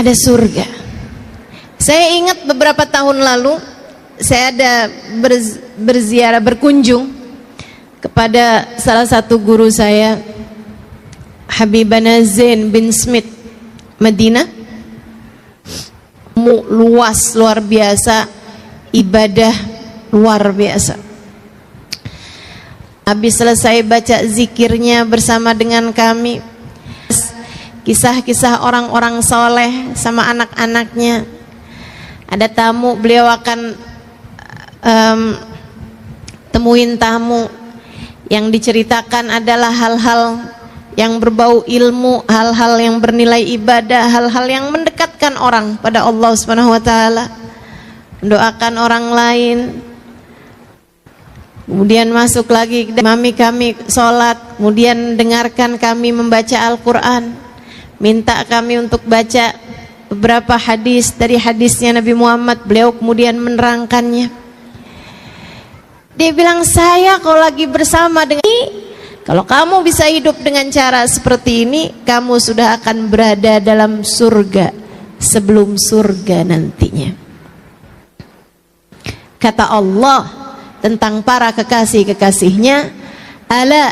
ada surga. Saya ingat beberapa tahun lalu saya ada berziarah, berkunjung kepada salah satu guru saya, Habibana Zain bin Smith, Madinah. Luas, luar biasa, ibadah luar biasa. Habis selesai baca zikirnya bersama dengan kami, kisah-kisah orang-orang soleh sama anak-anaknya. Ada tamu, beliau akan temuin tamu. Yang diceritakan adalah hal-hal yang berbau ilmu, hal-hal yang bernilai ibadah, hal-hal yang mendekatkan orang pada Allah Subhanahu wa taala, mendoakan orang lain. Kemudian masuk lagi, mami kami sholat, kemudian dengarkan kami membaca Al-Quran, minta kami untuk baca beberapa hadis dari hadisnya Nabi Muhammad. Beliau kemudian menerangkannya. Dia bilang, saya kalau lagi bersama dengan ini, kalau kamu bisa hidup dengan cara seperti ini, kamu sudah akan berada dalam surga sebelum surga nantinya. Kata Allah tentang para kekasih-kekasihnya, ala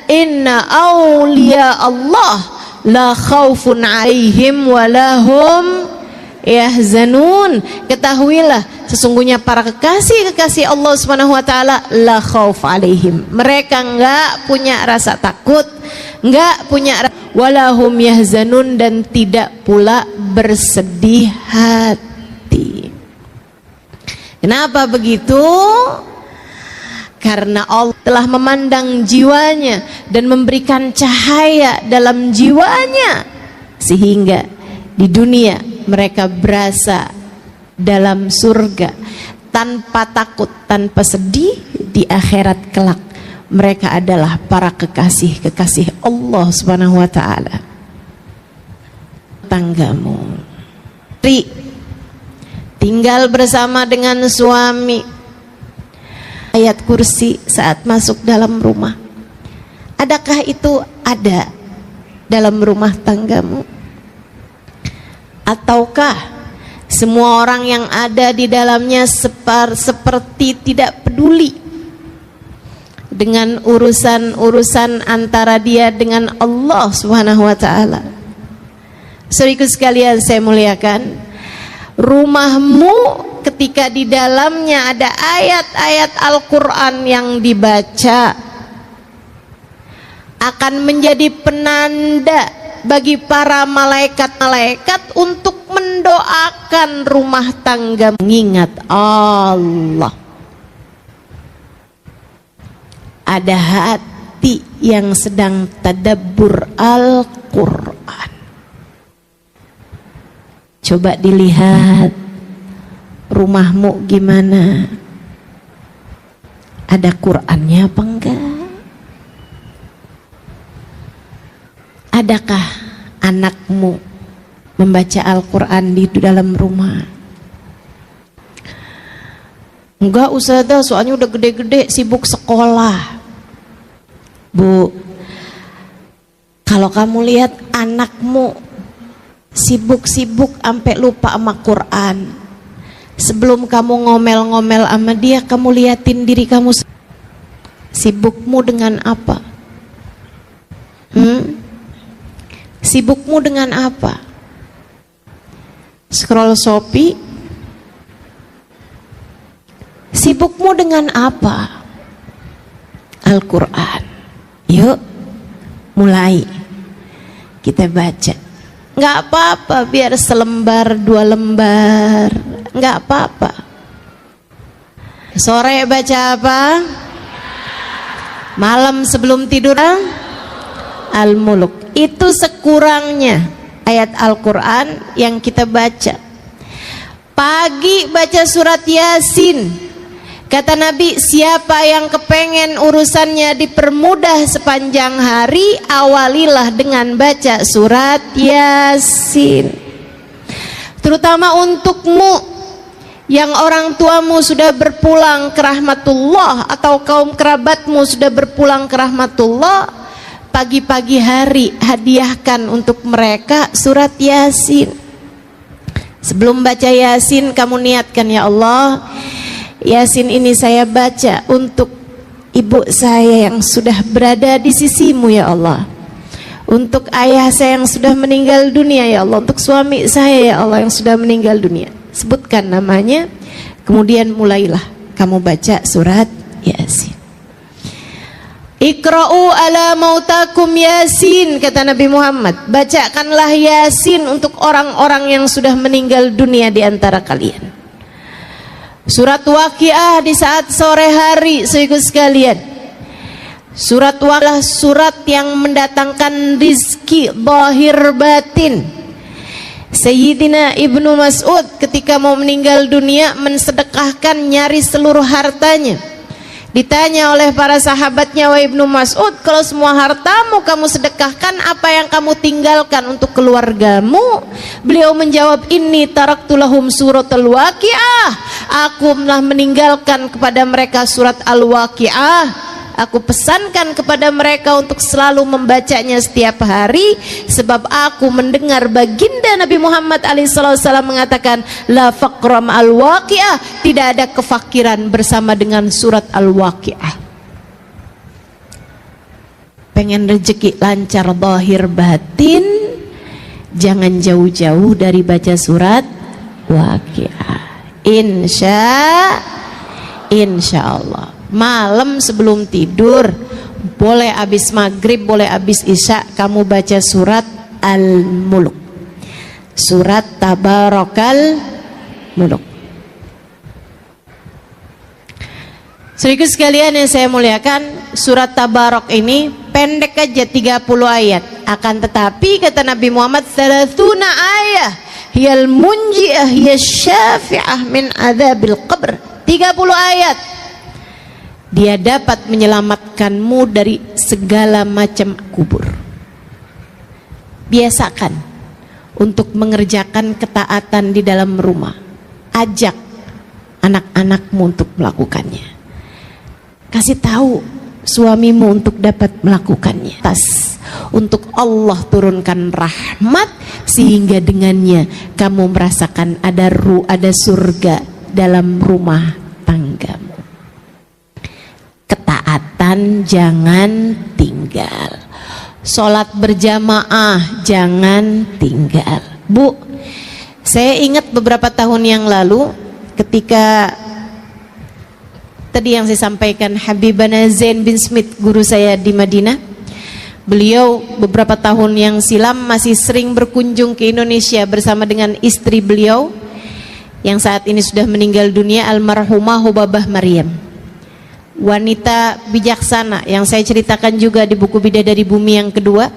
inna awliya Allah la khaufun alaihim walahum yahzanun. Ketahuilah, sesungguhnya para kekasih-kekasih Allah Subhanahu wa taala la khauf alaihim, mereka enggak punya rasa takut, enggak punya walahum yahzanun, dan tidak pula bersedih hati. Kenapa begitu? Karena Allah telah memandang jiwanya dan memberikan cahaya dalam jiwanya, sehingga di dunia mereka berasa dalam surga tanpa takut, tanpa sedih. Di akhirat kelak mereka adalah para kekasih-kekasih Allah Subhanahu wa taala. Tanggamu tinggal bersama dengan suami, ayat kursi saat masuk dalam rumah. Adakah itu ada dalam rumah tanggamu? Ataukah semua orang yang ada di dalamnya seperti tidak peduli dengan urusan-urusan antara dia dengan Allah Subhanahu wa taala? Saudaraku sekalian saya muliakan, rumahmu ketika di dalamnya ada ayat-ayat Al-Quran yang dibaca akan menjadi penanda bagi para malaikat-malaikat untuk mendoakan rumah tangga mengingat Allah. Ada hati yang sedang tadabbur Al-Quran. Coba dilihat rumahmu gimana? Ada Qurannya apa enggak? Adakah anakmu membaca Al-Quran di dalam rumah? Enggak Ustazah, soalnya udah gede-gede sibuk sekolah. Bu, kalau kamu lihat anakmu sibuk-sibuk sampai lupa sama Quran, sebelum kamu ngomel-ngomel sama dia, kamu liatin diri kamu, sibukmu dengan apa? Sibukmu dengan apa? Scroll Shopee? Sibukmu dengan apa? Al-Quran. Yuk, mulai kita baca. Nggak apa-apa, biar selembar, 2 lembar, nggak apa-apa. Sore baca apa? Malam sebelum tidur Al-Muluk. Itu sekurangnya ayat Al-Quran yang kita baca. Pagi baca surat Yasin. Kata Nabi, siapa yang kepengen urusannya dipermudah sepanjang hari, awalilah dengan baca surat Yasin. Terutama untukmu yang orang tuamu sudah berpulang ke rahmatullah, atau kaum kerabatmu sudah berpulang ke rahmatullah, pagi-pagi hari hadiahkan untuk mereka surat Yasin. Sebelum baca Yasin, kamu niatkan, ya Allah, Yasin ini saya baca untuk ibu saya yang sudah berada di sisimu, ya Allah, untuk ayah saya yang sudah meninggal dunia, ya Allah, untuk suami saya, ya Allah, yang sudah meninggal dunia. Sebutkan namanya, kemudian mulailah kamu baca surat Yasin. Iqra'u ala mautakum Yasin, kata Nabi Muhammad, bacakanlah Yasin untuk orang-orang yang sudah meninggal dunia di antara kalian. Surat Waqiah di saat sore hari, saudara sekalian. Surat Waqiah surat yang mendatangkan rizki zahir batin. Sayyidina Ibnu Mas'ud ketika mau meninggal dunia mensedekahkan nyaris seluruh hartanya. Ditanya oleh para sahabatnya, wahai Ibnu Mas'ud, kalau semua hartamu kamu sedekahkan, apa yang kamu tinggalkan untuk keluargamu? Beliau menjawab, inni taraktu lahum suratul Waqiah, aku telah meninggalkan kepada mereka surat Al-Waqiah. Aku pesankan kepada mereka untuk selalu membacanya setiap hari, sebab aku mendengar baginda Nabi Muhammad SAW mengatakan, la faqra ma'al waqi'ah, tidak ada kefakiran bersama dengan surat Al-Waqi'ah. Pengen rezeki lancar zahir batin, jangan jauh-jauh dari baca surat Waqi'ah. Insya Allah. Malam sebelum tidur, boleh habis maghrib, boleh habis isya, kamu baca surat Al-Mulk, surat Tabarakal Muluk. Saudara sekalian yang saya muliakan, surat Tabarak ini pendek aja 30 ayat. Akan tetapi kata Nabi Muhammad, 30 ayat hiyal munji'ah hiyasyafi'ah min adzabil qabr. 30 ayat dia dapat menyelamatkanmu dari segala macam kubur. Biasakan untuk mengerjakan ketaatan di dalam rumah. Ajak anak-anakmu untuk melakukannya. Kasih tahu suamimu untuk dapat melakukannya. Untuk Allah turunkan rahmat sehingga dengannya kamu merasakan ada surga dalam rumah tanggamu. Ketaatan jangan tinggal, sholat berjamaah jangan tinggal. Bu, saya ingat beberapa tahun yang lalu ketika tadi yang saya sampaikan, Habibana Zain bin Smith, guru saya di Madinah, beliau beberapa tahun yang silam masih sering berkunjung ke Indonesia bersama dengan istri beliau yang saat ini sudah meninggal dunia, almarhumah Hubabah Maryam, wanita bijaksana yang saya ceritakan juga di buku Bidadari Bumi yang kedua.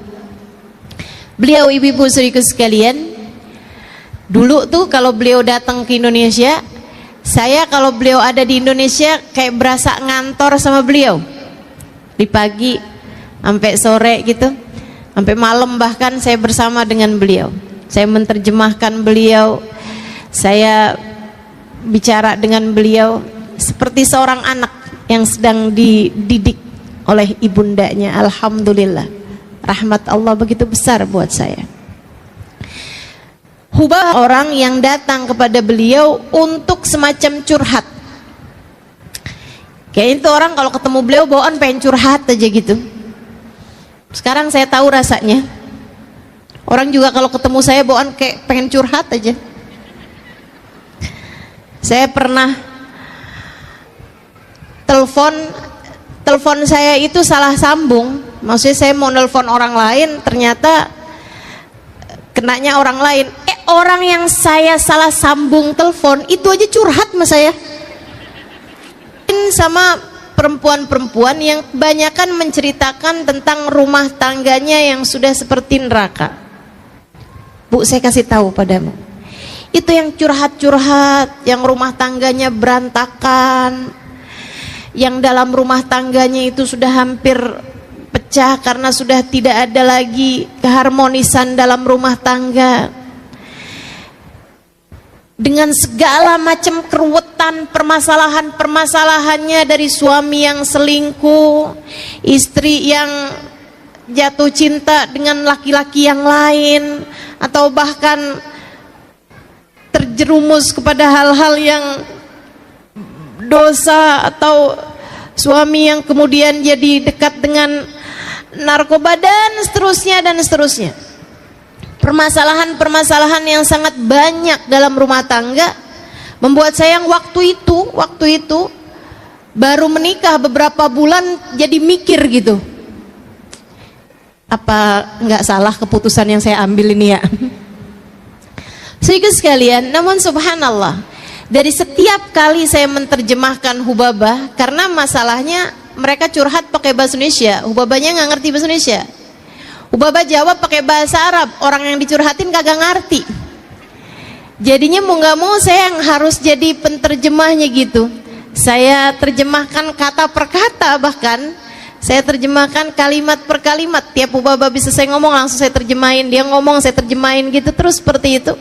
Beliau, ibu-ibu saudaraku sekalian, dulu tuh kalau beliau datang ke Indonesia, saya kalau beliau ada di Indonesia kayak berasa ngantor sama beliau. Di pagi sampai sore gitu, sampai malam bahkan saya bersama dengan beliau. Saya menerjemahkan beliau, saya bicara dengan beliau seperti seorang anak yang sedang dididik oleh ibundanya. Alhamdulillah, rahmat Allah begitu besar buat saya. Hubah orang yang datang kepada beliau untuk semacam curhat. Kayak itu orang kalau ketemu beliau bawaan pengen curhat aja gitu. Sekarang saya tahu rasanya. Orang juga kalau ketemu saya bawaan kayak pengen curhat aja. Saya pernah telepon saya itu salah sambung. Maksudnya saya mau nelpon orang lain, ternyata kenanya orang lain. Orang yang saya salah sambung telepon itu aja curhat sama saya. Sama perempuan-perempuan yang kebanyakan menceritakan tentang rumah tangganya yang sudah seperti neraka. Bu, saya kasih tahu padamu, itu yang curhat-curhat, yang rumah tangganya berantakan, yang dalam rumah tangganya itu sudah hampir pecah karena sudah tidak ada lagi keharmonisan dalam rumah tangga, dengan segala macam keruwetan, permasalahan-permasalahannya, dari suami yang selingkuh, istri yang jatuh cinta dengan laki-laki yang lain, atau bahkan terjerumus kepada hal-hal yang dosa, atau suami yang kemudian jadi dekat dengan narkoba dan seterusnya. Permasalahan-permasalahan yang sangat banyak dalam rumah tangga membuat saya yang waktu itu baru menikah beberapa bulan jadi mikir gitu, apa nggak salah keputusan yang saya ambil ini ya. Saudara sekalian, namun subhanallah, dari setiap kali saya menerjemahkan Hubabah, karena masalahnya mereka curhat pakai bahasa Indonesia, Hubabahnya nggak ngerti bahasa Indonesia. Hubabah jawab pakai bahasa Arab, orang yang dicurhatin kagak ngerti. Jadinya mau nggak mau saya yang harus jadi penterjemahnya gitu. Saya terjemahkan kata per kata, bahkan saya terjemahkan kalimat per kalimat. Tiap Hubabah bisa saya ngomong langsung saya terjemahin, dia ngomong saya terjemahin gitu terus seperti itu.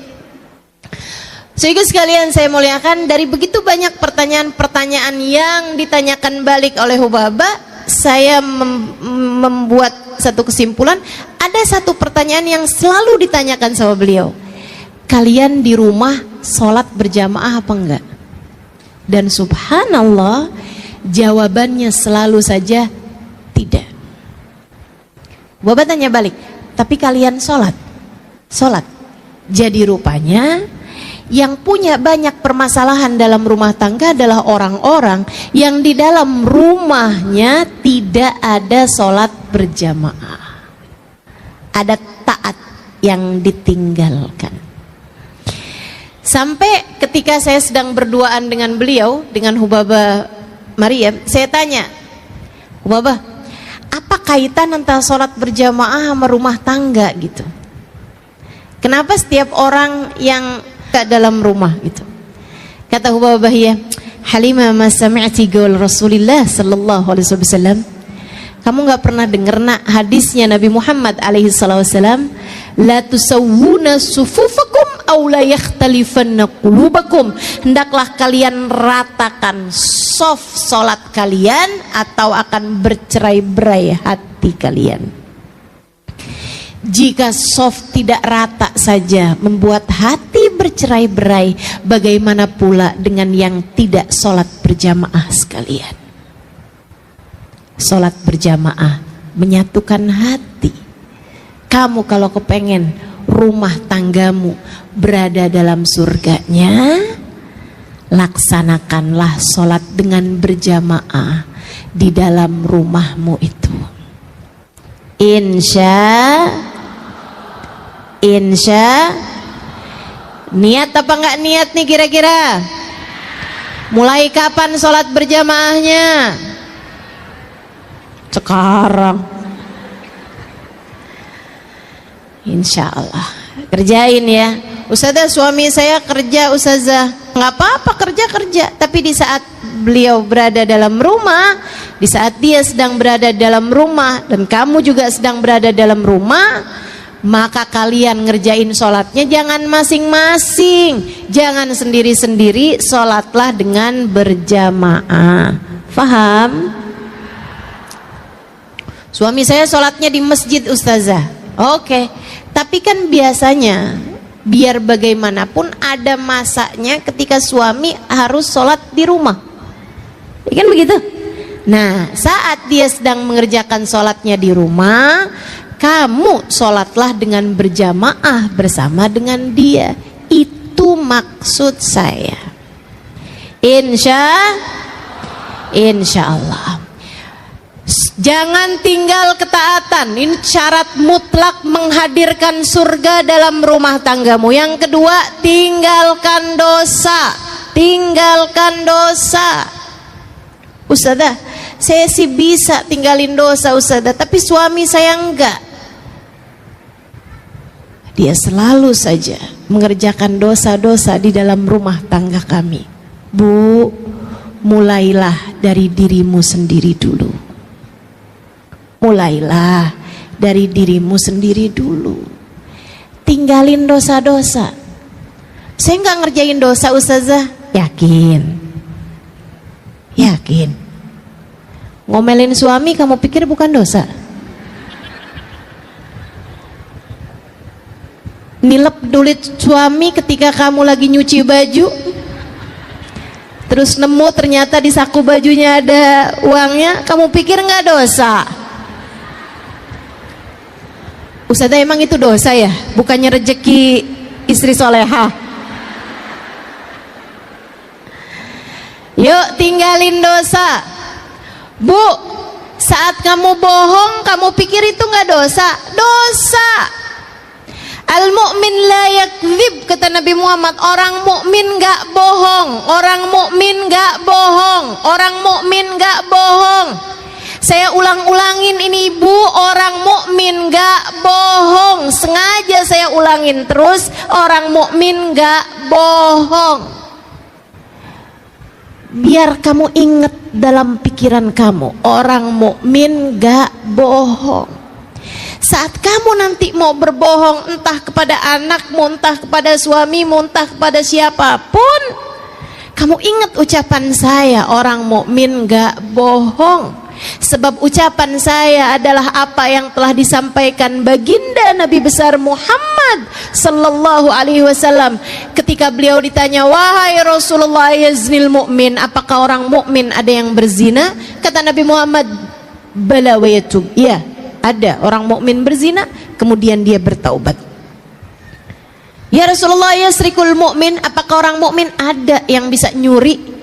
Saudara sekalian saya muliakan, dari begitu banyak pertanyaan-pertanyaan yang ditanyakan balik oleh Hubabah, saya membuat satu kesimpulan. Ada satu pertanyaan yang selalu ditanyakan sama beliau, kalian di rumah sholat berjamaah apa enggak? Dan subhanallah, jawabannya selalu saja tidak. Hubabah tanya balik, tapi kalian sholat? Jadi rupanya yang punya banyak permasalahan dalam rumah tangga adalah orang-orang yang di dalam rumahnya tidak ada sholat berjamaah, ada taat yang ditinggalkan. Sampai ketika saya sedang berduaan dengan beliau, dengan Hubabah Maryam, saya tanya, Hubabah, apa kaitan antara sholat berjamaah sama rumah tangga gitu? Kenapa setiap orang yang dalam rumah gitu? Kata Hubabah, ya Halimah, ma sami'ti qaul Rasulillah sallallahu alaihi wasallam, kamu nggak pernah dengar nak hadisnya Nabi Muhammad alaihi wasallam, la tusawwuna sufufakum aw la yakhtalifanna qulubakum, hendaklah kalian ratakan soft salat kalian atau akan bercerai-berai hati kalian. Jika soft tidak rata saja membuat hati bercerai-berai, bagaimana pula dengan yang tidak sholat berjamaah sekalian? Sholat berjamaah menyatukan hati. Kamu kalau kepengen rumah tanggamu berada dalam surganya, laksanakanlah sholat dengan berjamaah di dalam rumahmu itu. Insya niat apa enggak niat nih kira-kira? Mulai kapan sholat berjamaahnya? Sekarang. Insya Allah kerjain ya. Ustazah, suami saya kerja ustazah. Nggak apa-apa, kerja, tapi di saat beliau berada dalam rumah, di saat dia sedang berada dalam rumah dan kamu juga sedang berada dalam rumah, maka kalian ngerjain sholatnya jangan masing-masing, jangan sendiri-sendiri, sholatlah dengan berjamaah. Faham? Suami saya sholatnya di masjid ustazah. Oke. Tapi kan biasanya biar bagaimanapun ada masanya ketika suami harus sholat di rumah, ya kan begitu? Nah, saat dia sedang mengerjakan sholatnya di rumah, kamu sholatlah dengan berjamaah bersama dengan dia. Itu maksud saya. Insya Allah. Jangan tinggal ketaatan. Ini syarat mutlak menghadirkan surga dalam rumah tanggamu. Yang kedua, tinggalkan dosa. Ustazah, saya sih bisa tinggalin dosa ustazah, tapi suami saya enggak. Dia selalu saja mengerjakan dosa-dosa di dalam rumah tangga kami. Bu, mulailah dari dirimu sendiri dulu. Mulailah dari dirimu sendiri dulu. Tinggalin dosa-dosa. Saya nggak ngerjain dosa ustazah. Yakin? Ngomelin suami kamu pikir bukan dosa? nilep duit suami ketika kamu lagi nyuci baju, terus nemu ternyata di saku bajunya ada uangnya, kamu pikir nggak dosa? Ustazah, emang itu dosa ya? Bukannya rezeki istri soleha? Yuk tinggalin dosa. Bu, saat kamu bohong, kamu pikir itu nggak dosa? Dosa. Al-mu'min la yakdzib, kata Nabi Muhammad. Orang mukmin nggak bohong. Orang mukmin nggak bohong. Orang mukmin nggak bohong. Saya ulang-ulangin ini, Bu, orang mukmin nggak bohong. Sengaja saya ulangin terus, orang mukmin nggak bohong. Biar kamu ingat dalam pikiran kamu, orang mukmin gak bohong. Saat kamu nanti mau berbohong, entah kepada anakmu, entah kepada suamimu, entah kepada siapapun, kamu ingat ucapan saya, orang mukmin gak bohong. Sebab ucapan saya adalah apa yang telah disampaikan baginda Nabi besar Muhammad sallallahu alaihi wasallam ketika beliau ditanya, wahai Rasulullah, yaznil mu'min, apakah orang mukmin ada yang berzina? Kata Nabi Muhammad, bala wa yatub, iya, ada orang mukmin berzina kemudian dia bertaubat. Ya Rasulullah, yasrikul mu'min, apakah orang mukmin ada yang bisa nyuri?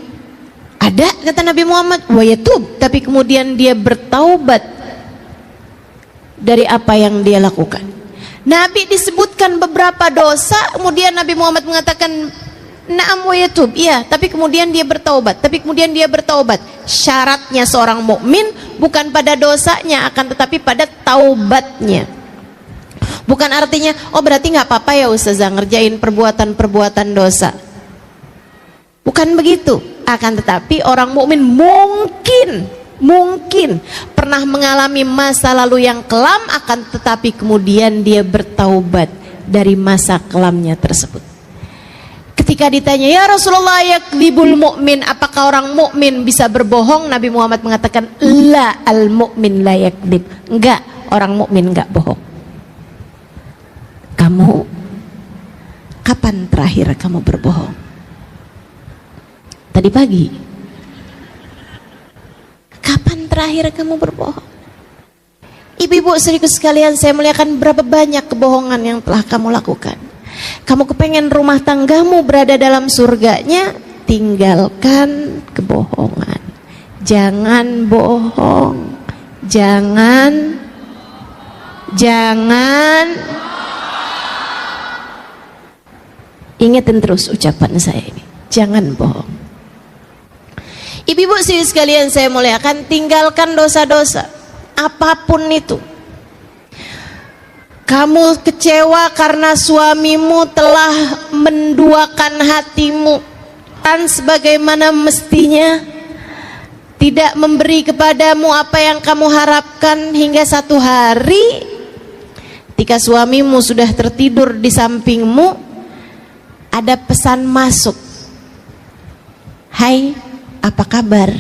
Ada, kata Nabi Muhammad, wa yatub, tapi kemudian dia bertaubat dari apa yang dia lakukan. Nabi disebutkan beberapa dosa, kemudian Nabi Muhammad mengatakan na'am wa yatub, iya, tapi kemudian dia bertaubat. Tapi kemudian dia bertaubat. Syaratnya seorang mukmin bukan pada dosanya, akan tetapi pada taubatnya. Bukan artinya, oh berarti nggak apa-apa ya Ustazah ngerjain perbuatan-perbuatan dosa. Bukan begitu. Akan tetapi orang mukmin mungkin pernah mengalami masa lalu yang kelam, akan tetapi kemudian dia bertaubat dari masa kelamnya tersebut. Ketika ditanya, ya Rasulullah, yakdzibul mu'min, apakah orang mukmin bisa berbohong? Nabi Muhammad mengatakan, la, al mu'min la yakdzib, enggak, orang mukmin enggak bohong. Kamu kapan terakhir kamu berbohong? Tadi pagi. Kapan terakhir kamu berbohong? Ibu-ibu saudariku sekalian, saya muliakan, berapa banyak kebohongan yang telah kamu lakukan. Kamu kepengen rumah tanggamu berada dalam surganya, tinggalkan kebohongan. Jangan bohong. Jangan ingetin terus ucapan saya ini. Jangan bohong. Ibu-ibu saudari sekalian saya muliakan, tinggalkan dosa-dosa apapun itu. Kamu kecewa karena suamimu telah menduakan hatimu dan sebagaimana mestinya, tidak memberi kepadamu apa yang kamu harapkan, hingga satu hari ketika suamimu sudah tertidur di sampingmu, ada pesan masuk, hai, apa kabar?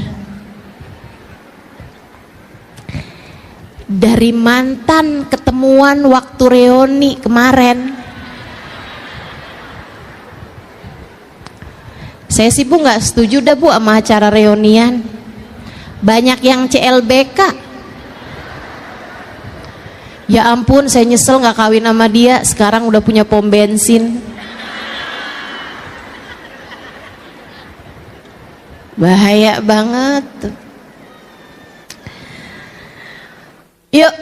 Dari mantan ketemuan waktu reuni kemarin. Saya sih Bu nggak setuju dah Bu sama acara reunian. Banyak yang CLBK. Ya ampun, saya nyesel nggak kawin sama dia. Sekarang udah punya pom bensin. Bahaya banget. Yuk,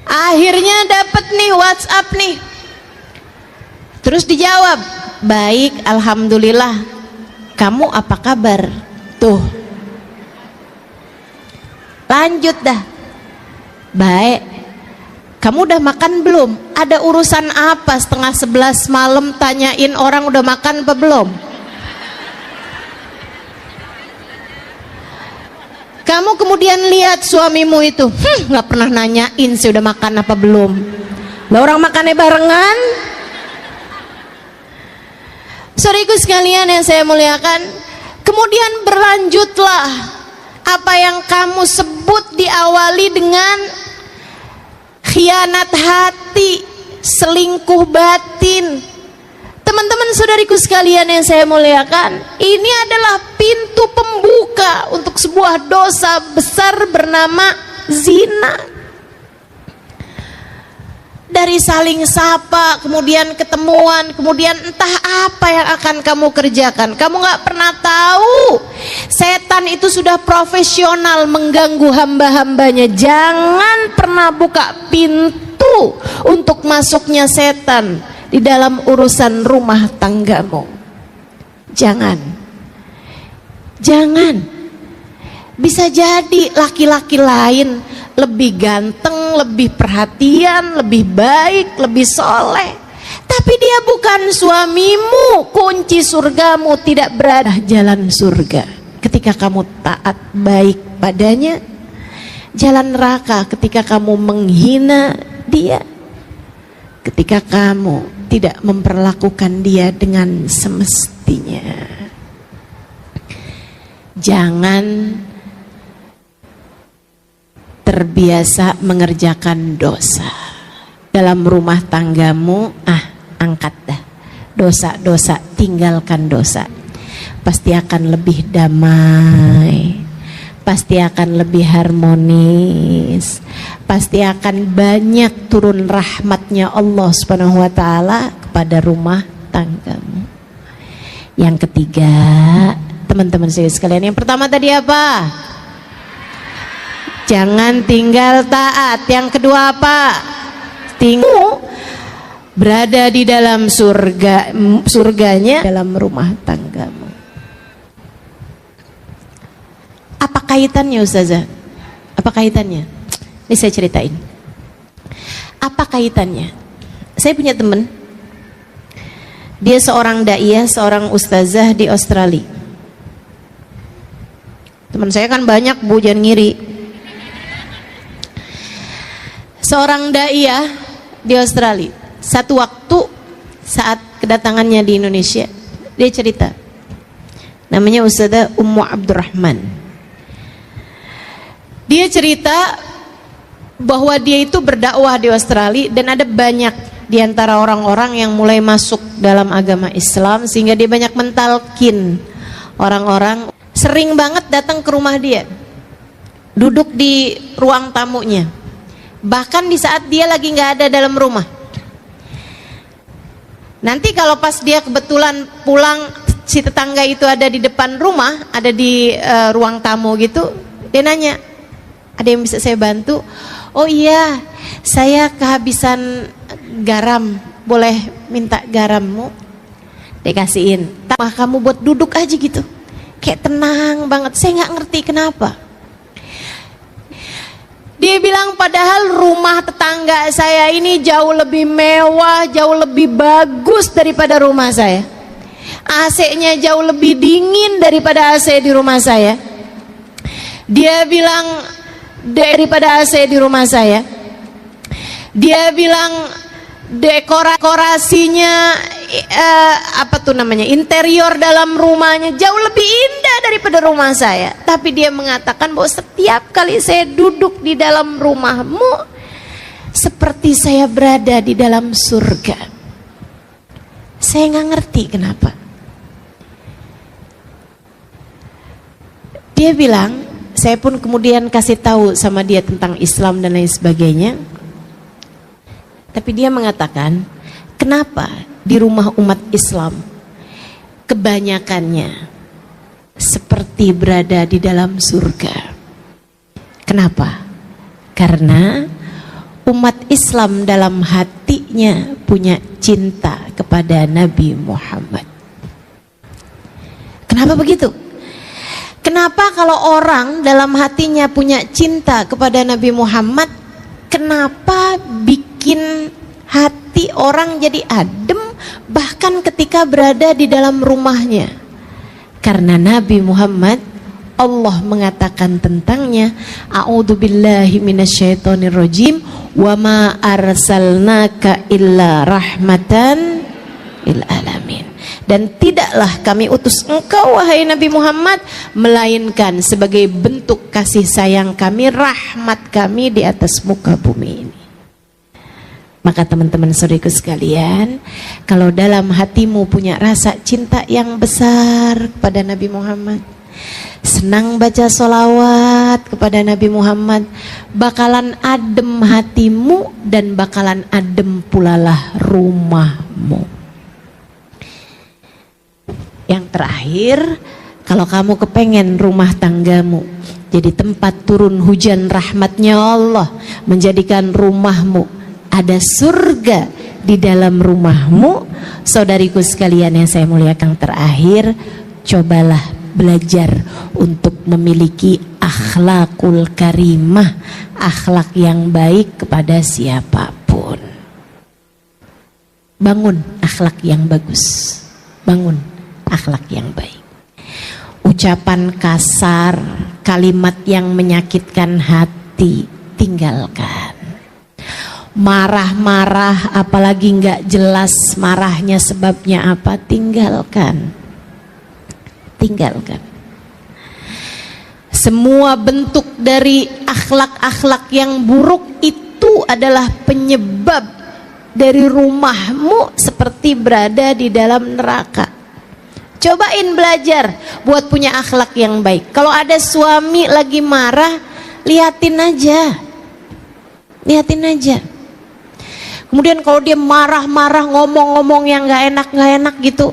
akhirnya dapat nih WhatsApp nih. Terus dijawab, baik, alhamdulillah. Kamu apa kabar? Tuh, lanjut dah. Baik. Kamu udah makan belum? Ada urusan apa setengah 11 malam tanyain orang udah makan apa belum? Kamu kemudian lihat suamimu itu, nggak pernah nanyain sih udah makan apa belum. Lah orang makannya barengan. Saudariku sekalian yang saya muliakan, kemudian berlanjutlah apa yang kamu sebut diawali dengan khianat hati, selingkuh batin. Teman-teman saudariku sekalian yang saya muliakan, ini adalah pintu pembuka untuk sebuah dosa besar bernama zina. Dari saling sapa, kemudian ketemuan, kemudian entah apa yang akan kamu kerjakan. Kamu gak pernah tahu. Setan itu sudah profesional mengganggu hamba-hambanya. Jangan pernah buka pintu untuk masuknya setan di dalam urusan rumah tanggamu. Jangan. Bisa jadi laki-laki lain lebih ganteng, lebih perhatian, lebih baik, lebih soleh, tapi dia bukan suamimu. Kunci surgamu tidak berada jalan surga ketika kamu taat baik padanya, jalan neraka ketika kamu menghina dia, ketika kamu tidak memperlakukan dia dengan semestinya. Jangan terbiasa mengerjakan dosa dalam rumah tanggamu. Angkat dah dosa-dosa, tinggalkan dosa. Pasti akan lebih damai, pasti akan lebih harmonis, pasti akan banyak turun rahmatnya Allah Subhanahu wa taala kepada rumah tanggamu. Yang ketiga, teman-teman sekalian, yang pertama tadi apa? Jangan tinggal taat. Yang kedua apa? Berada di dalam surganya dalam rumah tanggamu. Apa kaitannya Ustazah? Apa kaitannya? Ini saya ceritain. Apa kaitannya? Saya punya teman. Dia seorang daiyah, seorang ustazah di Australia. Teman saya kan banyak, Bu, jangan ngiri. Seorang daiyah di Australia, satu waktu saat kedatangannya di Indonesia, dia cerita, namanya Ustazah Ummu Abdurrahman. Dia cerita bahwa dia itu berdakwah di Australia dan ada banyak di antara orang-orang yang mulai masuk dalam agama Islam, sehingga dia banyak mentalkin orang-orang. Sering banget datang ke rumah dia, duduk di ruang tamunya, bahkan di saat dia lagi nggak ada dalam rumah. Nanti kalau pas dia kebetulan pulang, si tetangga itu ada di depan rumah, ada di ruang tamu gitu, dia nanya, ada yang bisa saya bantu? Oh iya, saya kehabisan garam, boleh minta garammu? Dikasihin. Mah kamu buat duduk aja gitu, kayak tenang banget. Saya nggak ngerti kenapa. Dia bilang padahal rumah tetangga saya ini jauh lebih mewah, jauh lebih bagus daripada rumah saya. AC-nya jauh lebih dingin daripada AC di rumah saya. Dia bilang daripada AC di rumah saya. Dia bilang dekorasinya interior dalam rumahnya jauh lebih indah daripada rumah saya. Tapi dia mengatakan bahwa setiap kali saya duduk di dalam rumahmu, seperti saya berada di dalam surga. Saya nggak ngerti kenapa. Dia bilang, saya pun kemudian kasih tahu sama dia tentang Islam dan lain sebagainya. Tapi dia mengatakan, kenapa di rumah umat Islam kebanyakannya seperti berada di dalam surga? Kenapa? Karena umat Islam dalam hatinya punya cinta kepada Nabi Muhammad. Kenapa begitu? Kenapa kalau orang dalam hatinya punya cinta kepada Nabi Muhammad, kenapa bikin hati orang jadi adem bahkan ketika berada di dalam rumahnya? Karena Nabi Muhammad, Allah mengatakan tentangnya, a'udzubillahi minasyaitonirrajim, wa ma arsalnaka illa rahmatan lil alamin. Dan tidaklah kami utus engkau wahai Nabi Muhammad melainkan sebagai bentuk kasih sayang kami, rahmat kami di atas muka bumi ini. Maka teman-teman saudaraku sekalian, kalau dalam hatimu punya rasa cinta yang besar kepada Nabi Muhammad, senang baca sholawat kepada Nabi Muhammad, bakalan adem hatimu dan bakalan adem pulalah rumahmu. Yang terakhir, kalau kamu kepengen rumah tanggamu jadi tempat turun hujan rahmatnya Allah, menjadikan rumahmu ada surga di dalam rumahmu, saudariku sekalian yang saya muliakan, terakhir, cobalah belajar untuk memiliki akhlakul karimah, akhlak yang baik kepada siapapun. Bangun akhlak yang bagus, bangun akhlak yang baik. Ucapan kasar, kalimat yang menyakitkan hati, tinggalkan. Marah-marah, apalagi nggak jelas marahnya sebabnya apa, tinggalkan. Tinggalkan. Semua bentuk dari akhlak-akhlak yang buruk itu adalah penyebab dari rumahmu seperti berada di dalam neraka. Cobain belajar buat punya akhlak yang baik. Kalau ada suami lagi marah, liatin aja. Liatin aja. Kemudian kalau dia marah-marah, ngomong-ngomong yang gak enak gitu,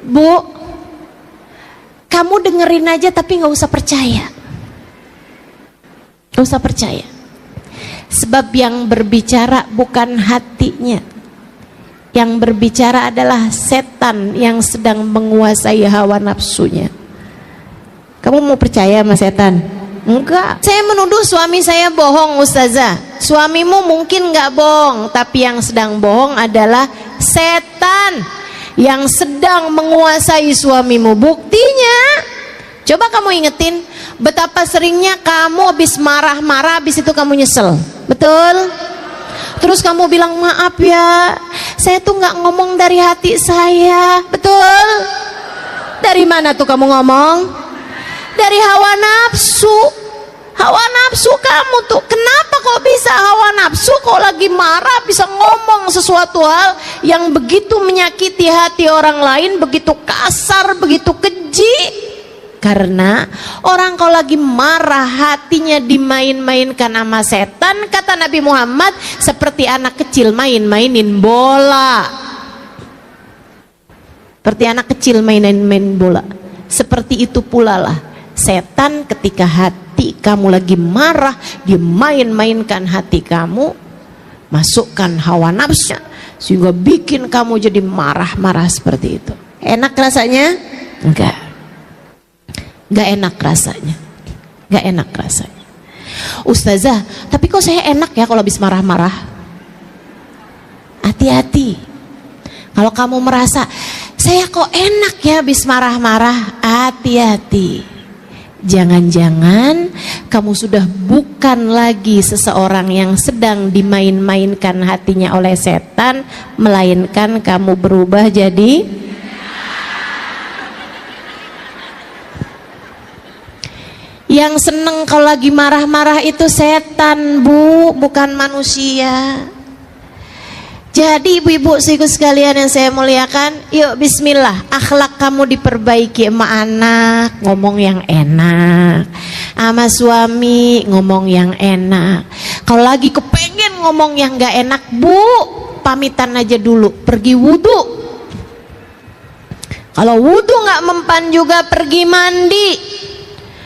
Bu, kamu dengerin aja tapi gak usah percaya. Gak usah percaya. Sebab yang berbicara bukan hatinya, yang berbicara adalah setan yang sedang menguasai hawa nafsunya. Kamu mau percaya sama setan? Enggak. Saya menuduh suami saya bohong, Ustazah. Suamimu mungkin enggak bohong, tapi yang sedang bohong adalah setan yang sedang menguasai suamimu. Buktinya, coba kamu ingetin betapa seringnya kamu habis marah-marah, habis itu kamu nyesel. Betul? Terus kamu bilang, maaf ya, saya tuh nggak ngomong dari hati saya. Betul? Dari mana tuh kamu ngomong? Dari hawa nafsu. Hawa nafsu kamu tuh. Kenapa kok bisa hawa nafsu kok lagi marah bisa ngomong sesuatu hal yang begitu menyakiti hati orang lain, begitu kasar, begitu keji? Karena orang kalau lagi marah hatinya dimain-mainkan sama setan, kata Nabi Muhammad, seperti anak kecil main-mainin bola. Seperti anak kecil main-main bola. Seperti itu pula lah setan ketika hati kamu lagi marah, dia main-mainkan hati kamu, masukkan hawa nafsu sehingga bikin kamu jadi marah-marah seperti itu. Enak rasanya? Enggak. Enggak enak rasanya. Enggak enak rasanya. Ustazah, tapi kok saya enak ya kalau habis marah-marah? Hati-hati. Kalau kamu merasa saya kok enak ya habis marah-marah, hati-hati. Jangan-jangan kamu sudah bukan lagi seseorang yang sedang dimain-mainkan hatinya oleh setan, melainkan kamu berubah jadi yang seneng kalau lagi marah-marah itu setan, Bu, bukan manusia. Jadi ibu-ibu saudaraku sekalian yang saya muliakan, yuk bismillah, akhlak kamu diperbaiki sama anak, ngomong yang enak, sama suami ngomong yang enak. Kalau lagi kepengen ngomong yang gak enak, Bu, pamitan aja dulu, pergi wudhu. Kalau wudhu gak mempan juga pergi mandi.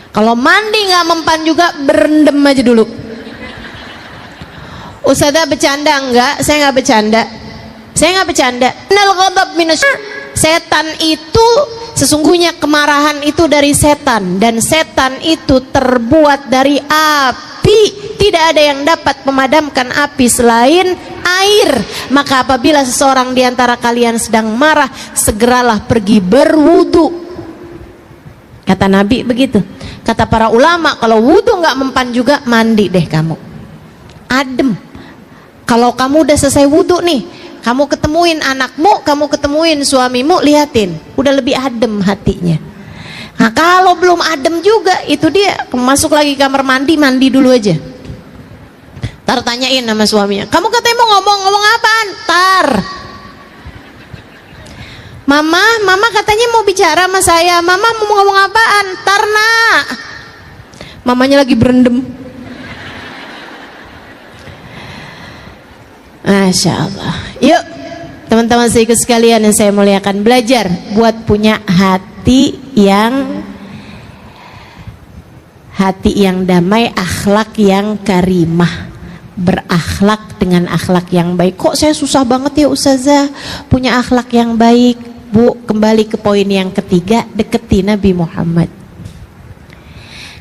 Kalau mandi gak mempan juga berendam aja dulu. Ustazah bercanda enggak? Saya enggak bercanda. Saya enggak bercanda. Nal ghadab minus. Setan itu sesungguhnya kemarahan itu dari setan, dan setan itu terbuat dari api. Tidak ada yang dapat memadamkan api selain air. Maka apabila seseorang di antara kalian sedang marah, segeralah pergi berwudu. Kata Nabi begitu. Kata para ulama, kalau wudu enggak mempan juga, mandi deh kamu. Adem. Kalau kamu udah selesai wudhu nih, kamu ketemuin anakmu, kamu ketemuin suamimu, liatin, udah lebih adem hatinya. Nah kalau belum adem juga, itu dia, masuk lagi kamar mandi, mandi dulu aja. Tar tanyain sama suaminya, kamu katanya mau ngomong apaan? Tar, mama katanya mau bicara sama saya, mama mau ngomong apaan? Tar nak, mamanya lagi berendam. Masya Allah. Yuk teman-teman saudara sekalian yang saya muliakan, belajar buat punya hati yang damai, akhlak yang karimah, berakhlak dengan akhlak yang baik. Kok saya susah banget ya Ustazah punya akhlak yang baik? Bu, kembali ke poin yang ketiga, deketi Nabi Muhammad.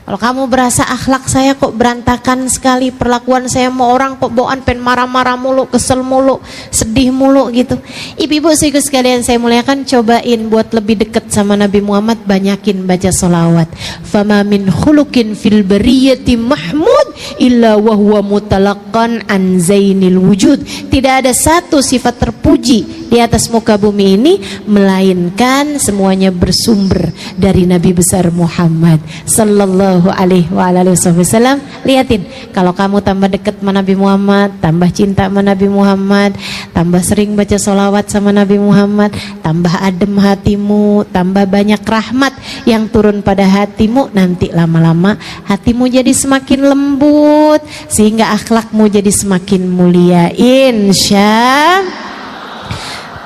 Kalau kamu berasa akhlak saya kok berantakan sekali, perlakuan saya sama orang kok bawaan pen marah-marah mulu, kesel mulu, sedih mulu gitu. Ibu-ibu sekalian saya muliakan, cobain buat lebih dekat sama Nabi Muhammad, banyakin baca sholawat. Fama min khuluqin fil bariyati mahmud illa wa huwa mutalaqan an zainil wujud. Tidak ada satu sifat terpuji di atas muka bumi ini melainkan semuanya bersumber dari Nabi besar Muhammad sallallahu alaihi wasallam. Lihatin, kalau kamu tambah dekat sama Nabi Muhammad, tambah cinta sama Nabi Muhammad, tambah sering baca sholawat sama Nabi Muhammad, tambah adem hatimu, tambah banyak rahmat yang turun pada hatimu, nanti lama-lama hatimu jadi semakin lembut sehingga akhlakmu jadi semakin mulia, insya.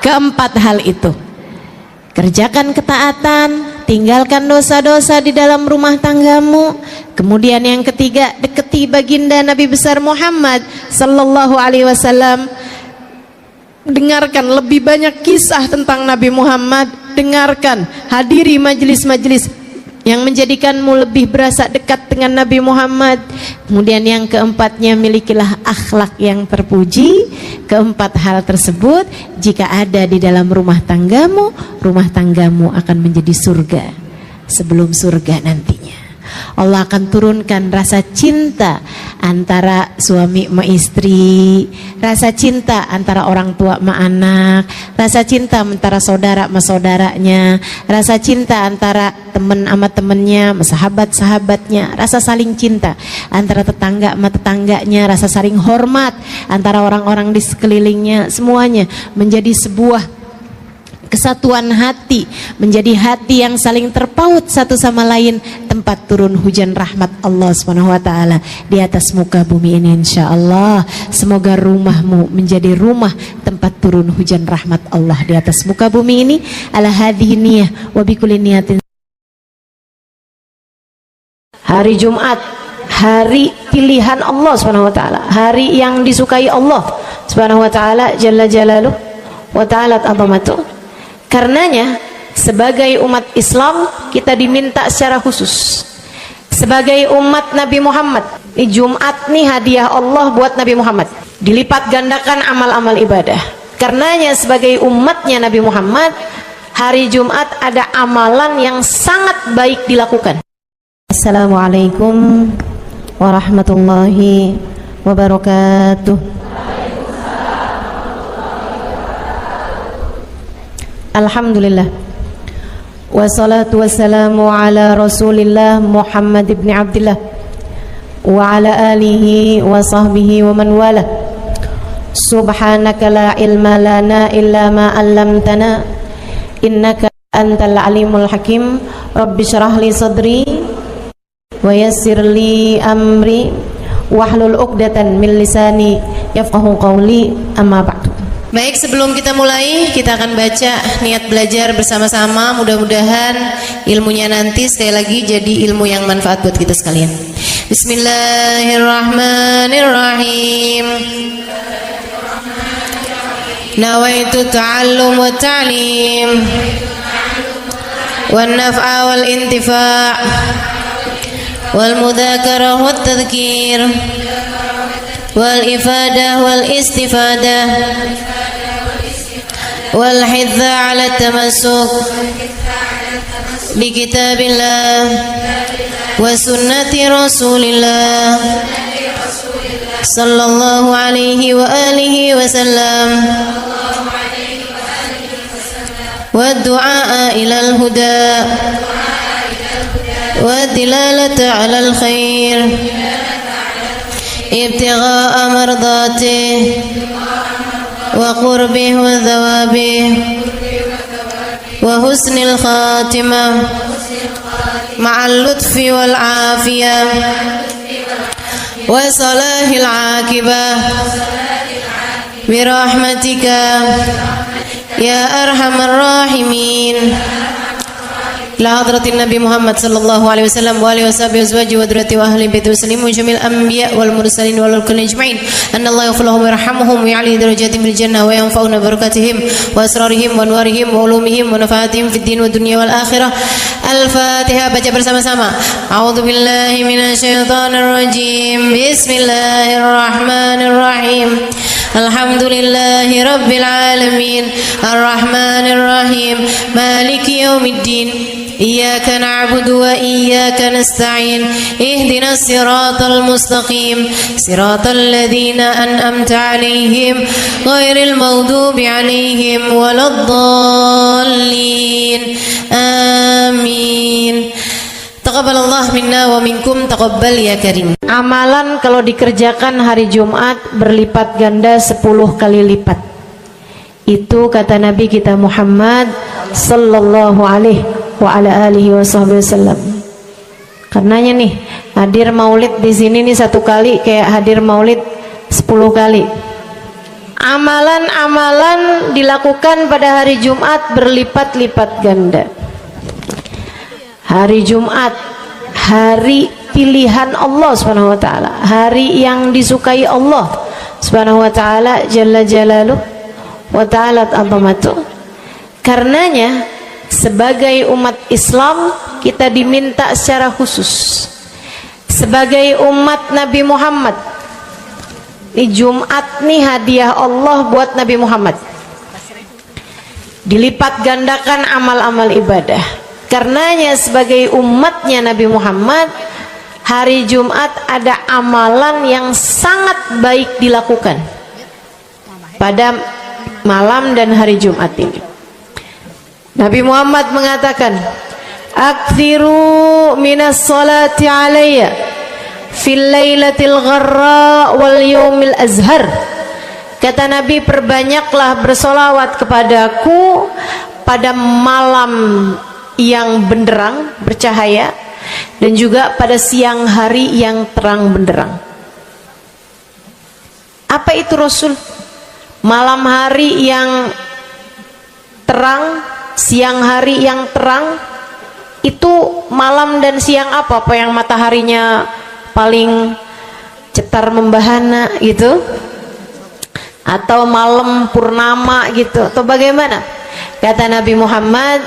Keempat hal itu, kerjakan ketaatan, tinggalkan dosa-dosa di dalam rumah tanggamu. Kemudian yang ketiga, deketi baginda Nabi besar Muhammad sallallahu alaihi wasallam. Dengarkan lebih banyak kisah tentang Nabi Muhammad, dengarkan, hadiri majelis-majelis yang menjadikanmu lebih berasa dekat dengan Nabi Muhammad. Kemudian yang keempatnya, milikilah akhlak yang terpuji. Keempat hal tersebut jika ada di dalam rumah tanggamu akan menjadi surga sebelum surga nantinya. Allah akan turunkan rasa cinta antara suami sama istri, rasa cinta antara orang tua sama anak, rasa cinta antara saudara sama saudaranya, rasa cinta antara teman sama temennya, sahabat-sahabatnya, rasa saling cinta antara tetangga sama tetangganya, rasa saling hormat antara orang-orang di sekelilingnya. Semuanya menjadi sebuah kesatuan hati, menjadi hati yang saling terpaut satu sama lain, tempat turun hujan rahmat Allah SWT di atas muka bumi ini, insya Allah. Semoga rumahmu menjadi rumah tempat turun hujan rahmat Allah di atas muka bumi ini. Ala hadhihi niyah wa bikulli niyatin. Hari Jumat, hari pilihan Allah SWT, hari yang disukai Allah SWT jalla jalaluh wa ta'ala azamatuh. Karenanya sebagai umat Islam kita diminta secara khusus, sebagai umat Nabi Muhammad, ini Jumat nih hadiah Allah buat Nabi Muhammad, dilipat gandakan amal-amal ibadah. Karenanya sebagai umatnya Nabi Muhammad, hari Jumat ada amalan yang sangat baik dilakukan. Assalamualaikum warahmatullahi wabarakatuh. Alhamdulillah, wassalatu wassalamu ala rasulillah Muhammad ibn Abdillah wa ala alihi wa sahbihi wa man wala. Subhanaka la ilma lana illa ma 'allamtana innaka antal alimul hakim. Rabbi syrah li sadri wa yassir li amri wahlul 'uqdatan min lisani yafqahu qawli, amma ba'du. Baik, sebelum kita mulai, kita akan baca niat belajar bersama-sama. Mudah-mudahan ilmunya nanti sekali lagi jadi ilmu yang manfaat buat kita sekalian. Bismillahirrahmanirrahim. Nawaitu ta'allum wa ta'lim wan naf'a wal intifa' wal mudzakarah wat tadhkir wal ifadah wal istifadah wal hidza ala tamassuk bi kitabillah wa sunnati rasulillah sallallahu alaihi wa alihi wasallam wa du'a ila al huda wa dilalata ala al khair ابتغاء مرضاته وقربه وثوابه وحسن الخاتمة مع اللطف والعافية وصلاح العاقبة برحمتك يا أرحم الراحمين. إلى حضرة النبي محمد صلى الله عليه وسلم وآله وصحبه وأزواجه وذريته وأهل بيته وسلم وجميع الأنبياء والمرسلين والكل أجمعين أن الله يغفر لهم ويرحمهم ويعلي درجاتهم في الجنة وينفعنا ببركاتهم وأسرارهم وأنوارهم وعلومهم ونفعاتهم في الدين والدنيا والآخرة. الفاتحة. Baca bersama-sama. A'udzu billahi minasyaitonir rajim. Bismillahirrahmanirrahim. Alhamdulillahi rabbil alamin. Arrahmanir rahim. Maliki yaumiddin. إياك نعبد وإياك نستعين اهدنا الصراط المستقيم صراط الذين أنعمت عليهم غير المغضوب عليهم ولا الضالين آمين. Taqabbalallah minna wa minkum, taqabbal ya karim. Amalan kalau dikerjakan hari Jumat berlipat ganda 10 kali lipat. Itu kata Nabi kita Muhammad sallallahu alaihi wa ala alihi wasallam. Karenanya nih, hadir maulid di sini nih 1 kali kayak hadir maulid 10 kali. Amalan-amalan dilakukan pada hari Jumat berlipat-lipat ganda. Hari Jumat, hari pilihan Allah Subhanahu wa taala, hari yang disukai Allah Subhanahu wa taala jalla jalaluh wa ta'ala azamatu. Karenanya sebagai umat Islam kita diminta secara khusus sebagai umat Nabi Muhammad, di Jumat nih hadiah Allah buat Nabi Muhammad, dilipat gandakan amal-amal ibadah. Karenanya sebagai umatnya Nabi Muhammad, hari Jumat ada amalan yang sangat baik dilakukan pada malam dan hari Jumat ini. Nabi Muhammad mengatakan, "Aktsiru minas salati alayya fil lailatil gharra wal yaumil azhar." Kata Nabi, perbanyaklah bersolawat kepadaku pada malam yang benderang, bercahaya, dan juga pada siang hari yang terang benderang. Apa itu Rasul? Malam hari yang terang, siang hari yang terang. Itu malam dan siang apa? Apa yang mataharinya paling cetar membahana gitu? Atau malam purnama gitu? Atau bagaimana? Kata Nabi Muhammad,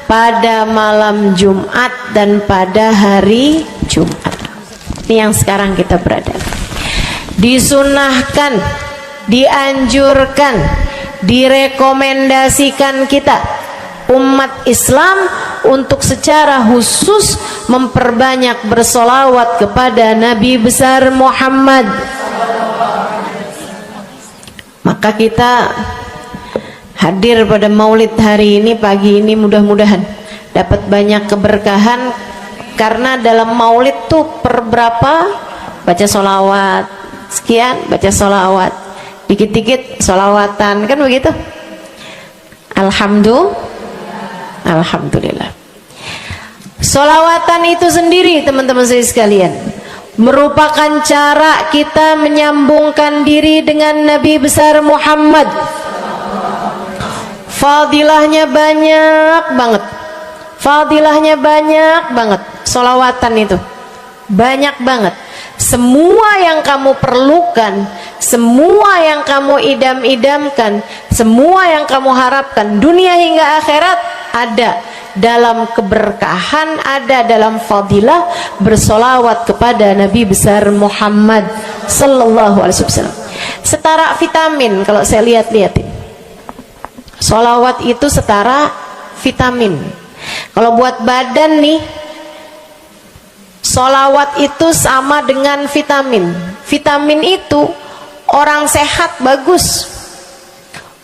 pada malam Jumat dan pada hari Jumat. Ini yang sekarang kita berada. Disunahkan, dianjurkan, direkomendasikan kita umat Islam untuk secara khusus memperbanyak bersolawat kepada Nabi besar Muhammad. Maka kita hadir pada maulid hari ini, pagi ini, mudah-mudahan dapat banyak keberkahan. Karena dalam maulid tuh per berapa baca solawat sekian, baca solawat dikit-dikit, solawatan, kan begitu. Alhamdulillah. Solawatan itu sendiri teman-teman saya sekalian merupakan cara kita menyambungkan diri dengan Nabi besar Muhammad. Fadilahnya banyak banget, fadilahnya banyak banget. Solawatan itu banyak banget. Semua yang kamu perlukan, semua yang kamu idam-idamkan, semua yang kamu harapkan dunia hingga akhirat ada dalam keberkahan, ada dalam fadilah bersolawat kepada Nabi besar Muhammad sallallahu alaihi wasallam. Setara vitamin kalau saya lihat-lihat, solawat itu setara vitamin. Kalau buat badan nih, solawat itu sama dengan vitamin. Vitamin itu orang sehat bagus,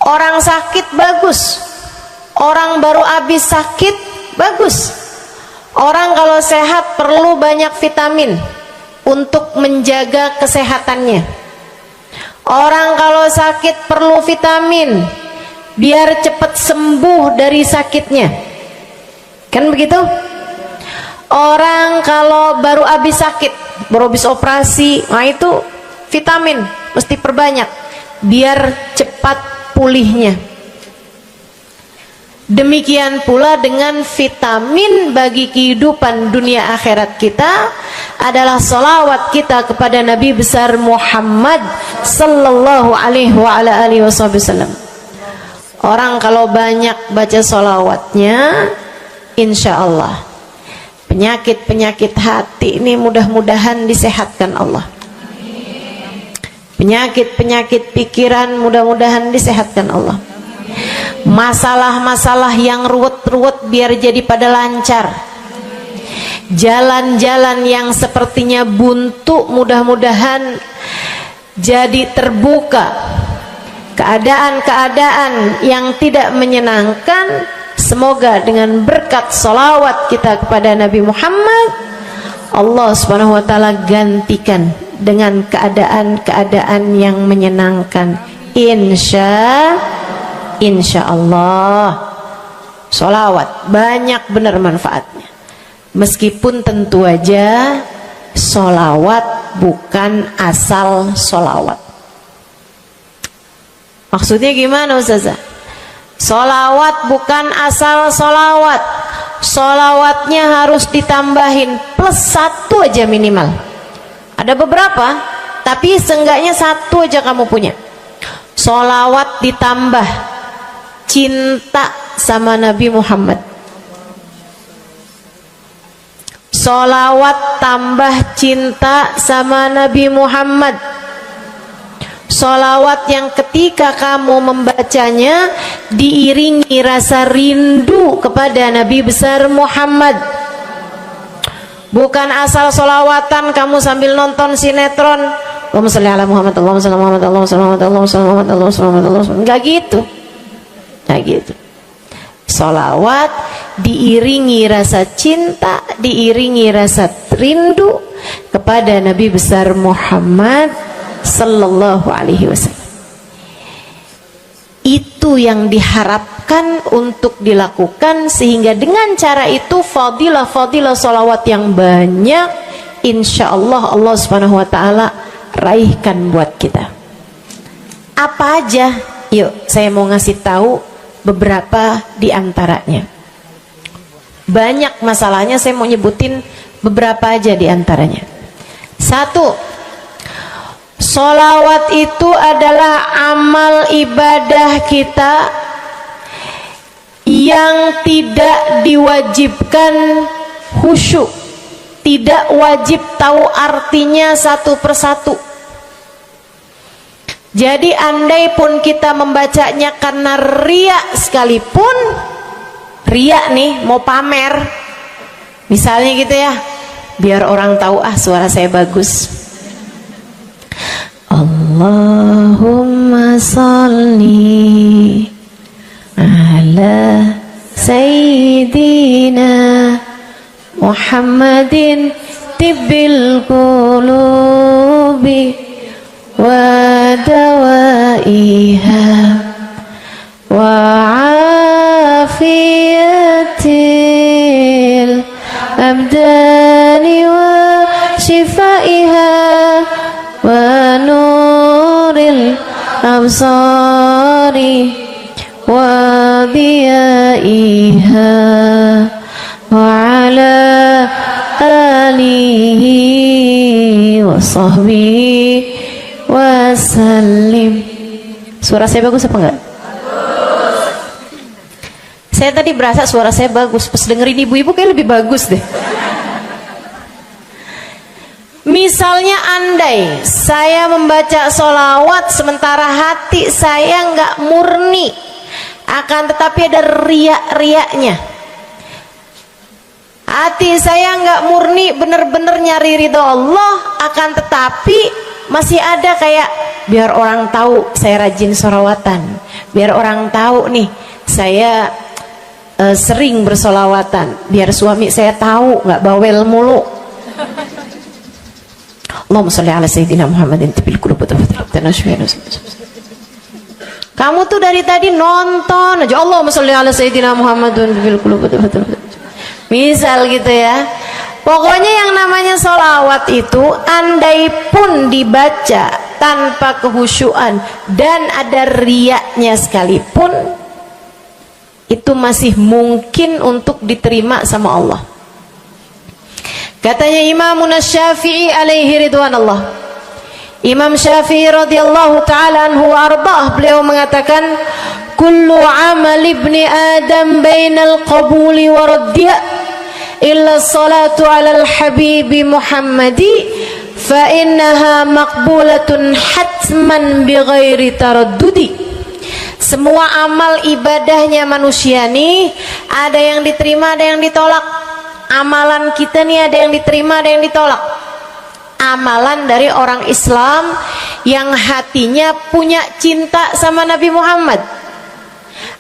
orang sakit bagus, orang baru habis sakit bagus. Orang kalau sehat perlu banyak vitamin untuk menjaga kesehatannya. Orang kalau sakit perlu vitamin biar cepat sembuh dari sakitnya, kan begitu? Orang kalau baru habis sakit, baru habis operasi, nah itu vitamin mesti perbanyak biar cepat pulihnya. Demikian pula dengan vitamin bagi kehidupan dunia akhirat kita adalah salawat kita kepada Nabi besar Muhammad sallallahu alaihi wasallam. Orang kalau banyak baca salawatnya, insya Allah penyakit-penyakit hati ini mudah-mudahan disehatkan Allah. Penyakit-penyakit pikiran mudah-mudahan disehatkan Allah. Masalah-masalah yang ruwet-ruwet biar jadi pada lancar. Jalan-jalan yang sepertinya buntu mudah-mudahan jadi terbuka. Keadaan-keadaan yang tidak menyenangkan, semoga dengan berkat salawat kita kepada Nabi Muhammad, Allah subhanahu wa ta'ala gantikan dengan keadaan-keadaan yang menyenangkan. Insya Allah. Sholawat banyak benar manfaatnya. Meskipun tentu aja sholawat bukan asal sholawat. Maksudnya gimana Ustazah? Sholawat bukan asal sholawat. Sholawatnya harus ditambahin plus 1 aja minimal. Ada beberapa, tapi seenggaknya 1 aja kamu punya. Sholawat ditambah cinta sama Nabi Muhammad. Sholawat tambah cinta sama Nabi Muhammad. Sholawat yang ketika kamu membacanya diiringi rasa rindu kepada Nabi besar Muhammad. Bukan asal sholawatan kamu sambil nonton sinetron, Allahumma sholli ala Muhammad, Allahumma sholli ala Muhammad, Allahumma sholli ala Muhammad, Allahumma sholli ala Muhammad, Allahumma sholli ala Muhammad. Enggak gitu. Nah gitu. Sholawat diiringi rasa cinta, diiringi rasa rindu kepada Nabi besar Muhammad sallallahu alaihi wasallam. Itu yang diharapkan untuk dilakukan, sehingga dengan cara itu fadilah-fadilah sholawat yang banyak insya Allah Allah subhanahu wa ta'ala raihkan buat kita. Apa aja? Yuk saya mau ngasih tahu beberapa di antaranya. Banyak masalahnya, saya mau nyebutin beberapa aja di antaranya. 1. Sholawat itu adalah amal ibadah kita yang tidak diwajibkan khusyuk, tidak wajib tahu artinya satu persatu. Jadi andai pun kita membacanya karena riya sekalipun, riya nih mau pamer, misalnya gitu ya, biar orang tahu suara saya bagus. Allahumma salli ala sayyidina Muhammadin tibbil qulubi wa dawaiha wa afiyatil abdani wa shifaiha wa nuril absari wa diyaiha wa ala alihi wa sahbihi wasallim. Suara saya bagus apa enggak? Bagus. Saya tadi berasa suara saya bagus, pas dengerin ibu-ibu kayak lebih bagus deh. Misalnya andai saya membaca sholawat sementara hati saya nggak murni, akan tetapi ada riak-riaknya. Hati saya nggak murni bener-bener nyari ridho Allah, akan tetapi masih ada kayak biar orang tahu saya rajin sholawatan, biar orang tahu nih saya sering bersolawatan, biar suami saya tahu nggak bawel mulu. Allahumma sholli ala sayyidina Muhammadin tibil qulub. Kamu tuh dari tadi nonton aja Allahumma sholli ala sayyidina Muhammadin tibil qulub. Misal gitu ya. Pokoknya yang namanya sholawat itu andai pun dibaca tanpa kehusyuan dan ada riyaknya sekalipun, itu masih mungkin untuk diterima sama Allah. Katanya Imam Syafi'i alaihi ridwanallah, Imam Syafi'i radhiyallahu ta'ala anhu arba'ah, beliau mengatakan kullu amal ibni adam bainal qabuli wa raddiya illa salatu ala al-habibi Muhammadi fa innaha maqbulatun hatman bighairi taraddudi. Semua amal ibadahnya manusia nih ada yang diterima, ada yang ditolak. Amalan kita nih ada yang diterima, ada yang ditolak. Amalan dari orang Islam yang hatinya punya cinta sama Nabi Muhammad.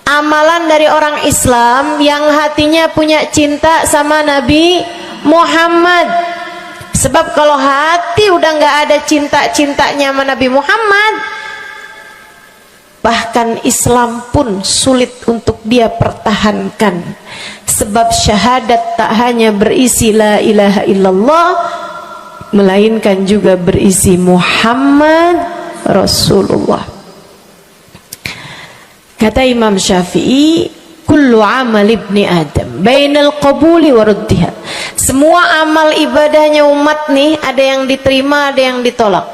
Amalan dari orang Islam yang hatinya punya cinta sama Nabi Muhammad. Sebab kalau hati udah nggak ada cinta-cintanya sama Nabi Muhammad, bahkan Islam pun sulit untuk dia pertahankan. Sebab syahadat tak hanya berisi la ilaha illallah, melainkan juga berisi Muhammad Rasulullah. Kata Imam Syafi'i, kullu amal ibni Adam bainal qabuli wa raddiha. Semua amal ibadahnya umat nih ada yang diterima, ada yang ditolak.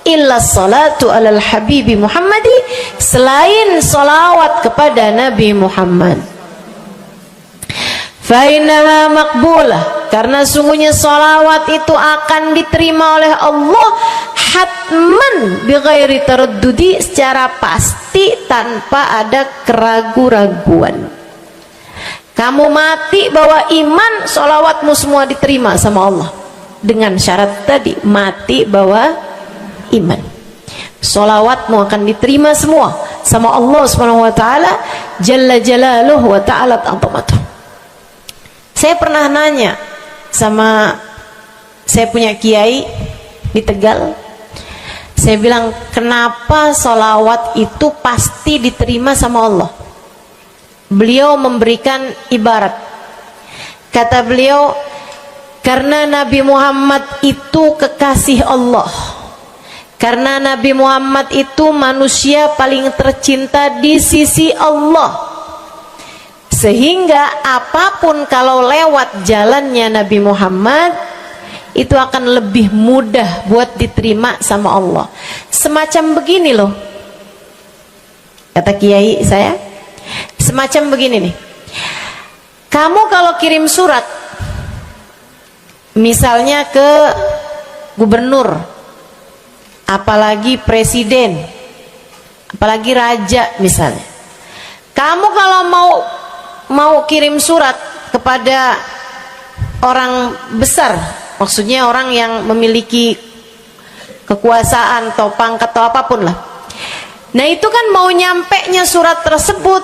Illa salatu alal habibi Muhammadi, selain salawat kepada Nabi Muhammad. Fa innaha maqbulah, karena sungguhnya salawat itu akan diterima oleh Allah hatman bighairi taraddudi, secara pasti tanpa ada keraguan-raguan. Kamu mati bawa iman, salawatmu semua diterima sama Allah. Dengan syarat tadi, mati bawa iman, salawatmu akan diterima semua sama Allah Subhanahu wa taala jalla jalaluhu wa ta'ala azamatuh. Saya pernah nanya sama saya punya kiai di Tegal. Saya bilang, kenapa salawat itu pasti diterima sama Allah? Beliau memberikan ibarat. Kata beliau, karena Nabi Muhammad itu kekasih Allah. Karena Nabi Muhammad itu manusia paling tercinta di sisi Allah. Sehingga apapun kalau lewat jalannya Nabi Muhammad, itu akan lebih mudah buat diterima sama Allah. Semacam begini loh, kata kiai saya, semacam begini nih. Kamu kalau kirim surat misalnya ke gubernur, apalagi presiden, apalagi raja misalnya, kamu kalau mau kirim surat kepada orang besar, maksudnya orang yang memiliki kekuasaan atau pangkat atau apapun lah. Nah itu kan mau nyampe nya surat tersebut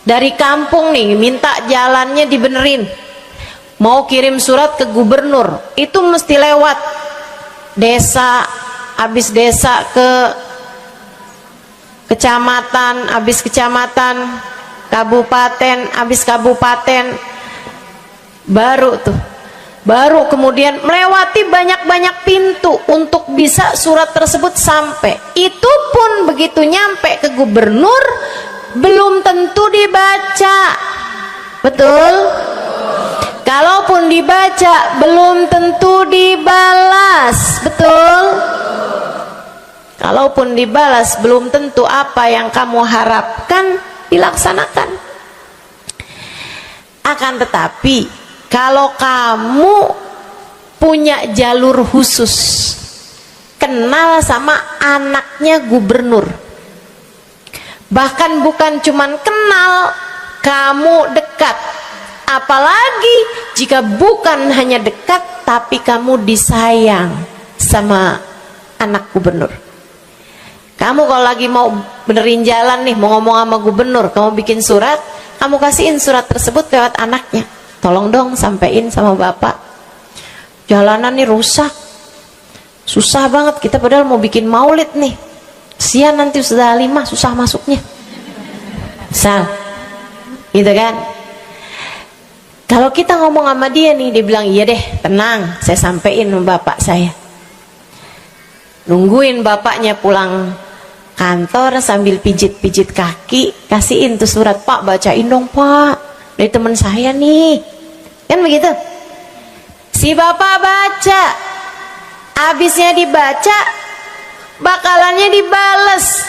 dari kampung nih, minta jalannya dibenerin, mau kirim surat ke gubernur, itu mesti lewat desa, habis desa ke kecamatan, habis kecamatan, kabupaten, habis kabupaten, baru kemudian melewati banyak-banyak pintu untuk bisa surat tersebut sampai. Itu pun begitu nyampe ke gubernur belum tentu dibaca, betul? Kalaupun dibaca belum tentu dibalas, betul? Kalaupun dibalas belum tentu apa yang kamu harapkan dilaksanakan. Akan tetapi kalau kamu punya jalur khusus, kenal sama anaknya gubernur, bahkan bukan cuman kenal, kamu dekat, apalagi jika bukan hanya dekat tapi kamu disayang sama anak gubernur. Kamu kalau lagi mau benerin jalan nih, mau ngomong sama gubernur, kamu bikin surat, kamu kasihin surat tersebut lewat anaknya. Tolong dong sampein sama bapak, jalanan nih rusak, Susah banget kita padahal mau bikin maulid nih. Sian nanti Ustazah Halimah susah masuknya. Misal gitu kan. Kalau kita ngomong sama dia nih, dia bilang iya deh, tenang, saya sampein sama bapak saya. Nungguin bapaknya pulang kantor sambil pijit-pijit kaki, kasihin tuh surat, Pak bacain dong Pak, dari teman saya nih, kan begitu. Si bapak baca, abisnya dibaca, bakalannya dibales.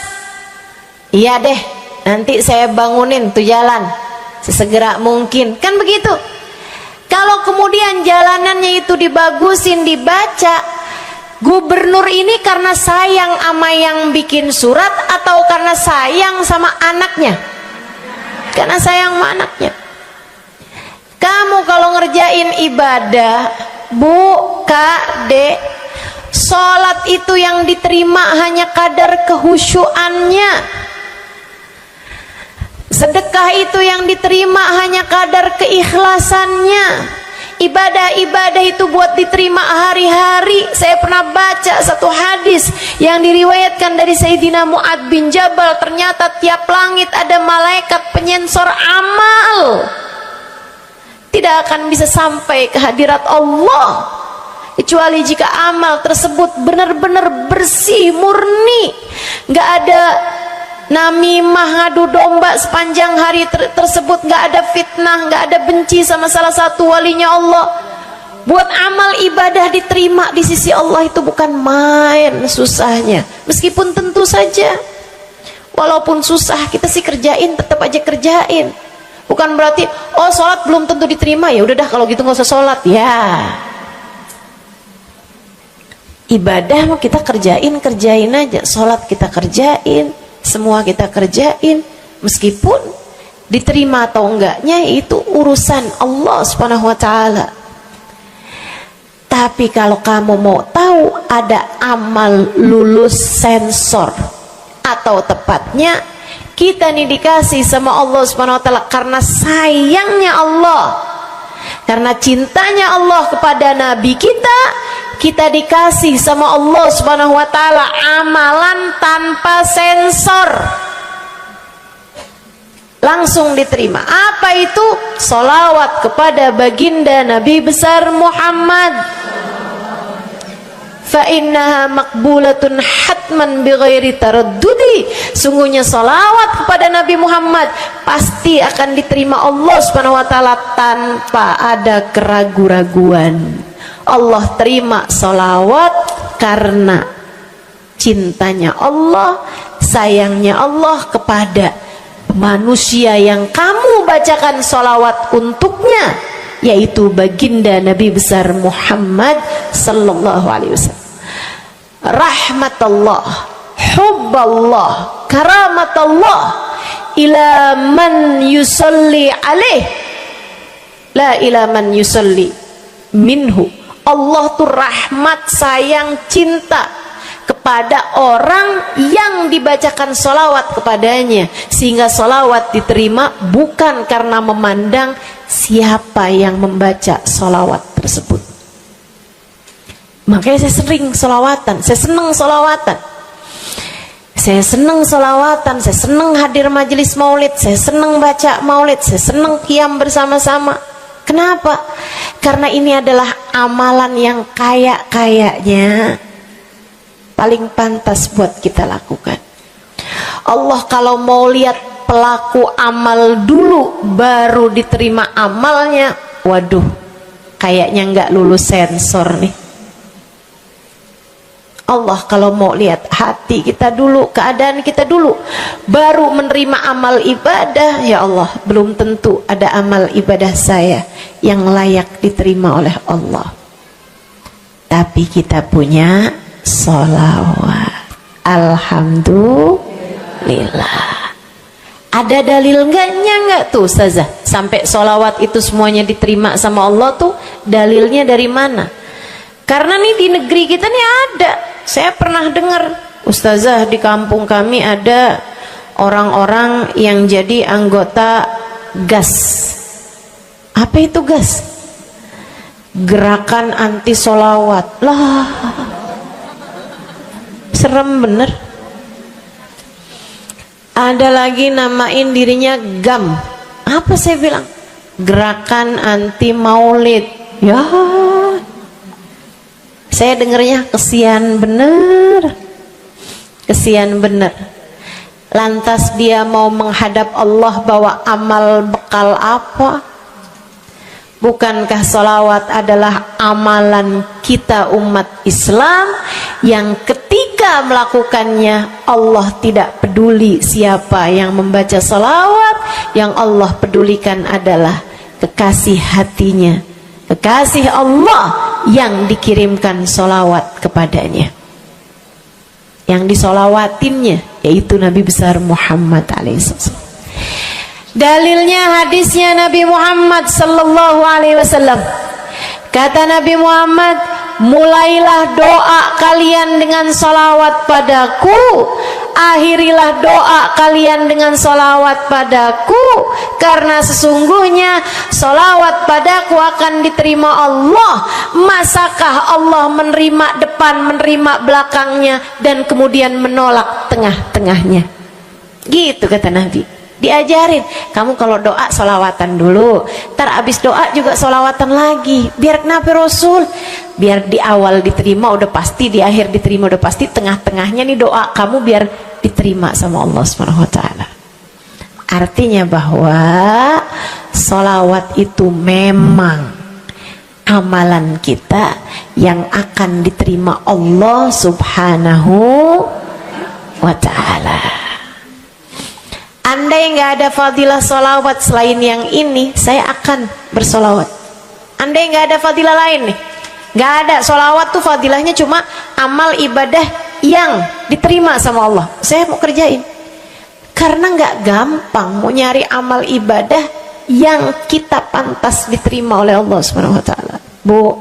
Iya deh, nanti saya bangunin tuh jalan sesegera mungkin, kan begitu. Kalau kemudian jalanannya itu dibagusin, dibaca, gubernur ini karena sayang sama yang bikin surat atau karena sayang sama anaknya? Karena sayang sama anaknya. Kamu kalau ngerjain ibadah, Bu, Kak, Dek, sholat itu yang diterima hanya kadar kehusyuannya. Sedekah itu yang diterima hanya kadar keikhlasannya. Ibadah-ibadah itu buat diterima hari-hari. Saya pernah baca satu hadis yang diriwayatkan dari Sayyidina Mu'ad bin Jabal. Ternyata tiap langit ada malaikat penyensor amal, tidak akan bisa sampai ke hadirat Allah kecuali jika amal tersebut benar-benar bersih, murni, nggak ada namimah, ngadu domba sepanjang hari tersebut, nggak ada fitnah, nggak ada benci sama salah satu walinya Allah. Buat amal ibadah diterima di sisi Allah itu bukan main susahnya. Meskipun tentu saja walaupun susah kita sih kerjain, tetap aja kerjain. Bukan berarti oh sholat belum tentu diterima, ya udah dah kalau gitu nggak usah sholat. Ya, ibadah mau kita kerjain aja, sholat kita kerjain, semua kita kerjain, meskipun diterima atau enggaknya itu urusan Allah Subhanahu wa taala. Tapi kalau kamu mau tahu, ada amal lulus sensor, atau tepatnya kita nih dikasih sama Allah Subhanahu wa taala karena sayangnya Allah, karena cintanya Allah kepada nabi kita, kita dikasih sama Allah Subhanahu wa taala amalan tanpa sensor, langsung diterima. Apa itu? Sholawat kepada baginda Nabi besar Muhammad. Fa innaha maqbulatun hatman bighairi taraddudi. Sungguhnya sholawat kepada Nabi Muhammad pasti akan diterima Allah Subhanahu wa taala tanpa ada keraguan-raguan. Allah terima sholawat karena cintanya Allah, sayangnya Allah kepada manusia yang kamu bacakan sholawat untuknya, yaitu baginda Nabi besar Muhammad sallallahu alaihi wasallam. Rahmatullah, hubballah, karamatullah ila man yusalli alaih, la ila man yusalli minhu. Allah tuh rahmat, sayang, cinta kepada orang yang dibacakan sholawat kepadanya, sehingga sholawat diterima bukan karena memandang siapa yang membaca sholawat tersebut. Makanya saya sering sholawatan, saya seneng sholawatan, saya seneng sholawatan, saya seneng hadir majelis maulid, saya seneng baca maulid, saya seneng qiyam bersama-sama. Kenapa? Karena ini adalah amalan yang kayaknya paling pantas buat kita lakukan. Allah kalau mau lihat pelaku amal dulu baru diterima amalnya, waduh, kayaknya nggak lulus sensor nih. Allah kalau mau lihat hati kita dulu, keadaan kita dulu, baru menerima amal ibadah, ya Allah, belum tentu ada amal ibadah saya yang layak diterima oleh Allah. Tapi kita punya sholawat, alhamdulillah. Ada dalil nggak tuh Ustazah sampai sholawat itu semuanya diterima sama Allah tuh? Dalilnya dari mana? Karena nih di negeri kita nih ada, saya pernah dengar Ustazah, di kampung kami ada orang-orang yang jadi anggota GAS. Apa itu GAS? Gerakan anti sholawat lah. serem bener. Ada lagi namain dirinya GAM. Apa saya bilang? Gerakan Anti Maulid. Ya, saya dengernya kesian bener, kesian bener. Lantas dia mau menghadap Allah bawa amal bekal apa? Bukankah sholawat adalah amalan kita umat Islam yang ketika melakukannya Allah tidak peduli siapa yang membaca sholawat, yang Allah pedulikan adalah kekasih hatinya, kekasih Allah yang dikirimkan sholawat kepadanya, yang disolawatinnya yaitu Nabi besar Muhammad alaihissalam. Dalilnya hadisnya Nabi Muhammad sallallahu alaihi wasallam. Kata Nabi Muhammad, mulailah doa kalian dengan salawat padaku, akhirilah doa kalian dengan salawat padaku, karena sesungguhnya salawat padaku akan diterima Allah. Masakah Allah menerima depan, menerima belakangnya, dan kemudian menolak tengah-tengahnya? Gitu kata Nabi. Diajarin, kamu kalau doa solawatan dulu, ntar abis doa juga solawatan lagi. Biar kenapa Rasul? Biar di awal diterima udah pasti, di akhir diterima udah pasti, tengah-tengahnya nih doa kamu biar diterima sama Allah SWT. Artinya bahwa solawat itu memang amalan kita yang akan diterima Allah Subhanahu wa ta'ala. Andai nggak ada fadilah solawat selain yang ini, saya akan bersolawat. Andai nggak ada fadilah lain nih, nggak ada solawat tuh fadilahnya cuma amal ibadah yang diterima sama Allah, saya mau kerjain. Karena nggak gampang mau nyari amal ibadah yang kita pantas diterima oleh Allah Subhanahu Wa Taala. Bu,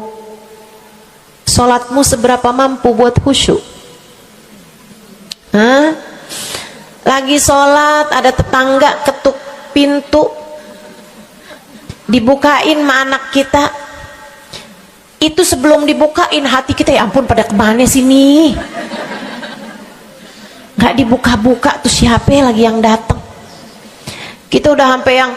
sholatmu seberapa mampu buat khusyuk? Hah? Lagi sholat, ada tetangga ketuk pintu, dibukain sama anak kita. Itu sebelum dibukain hati kita, ya ampun pada kemana sini? Gak dibuka-buka tuh siapa lagi yang datang? Kita udah sampai yang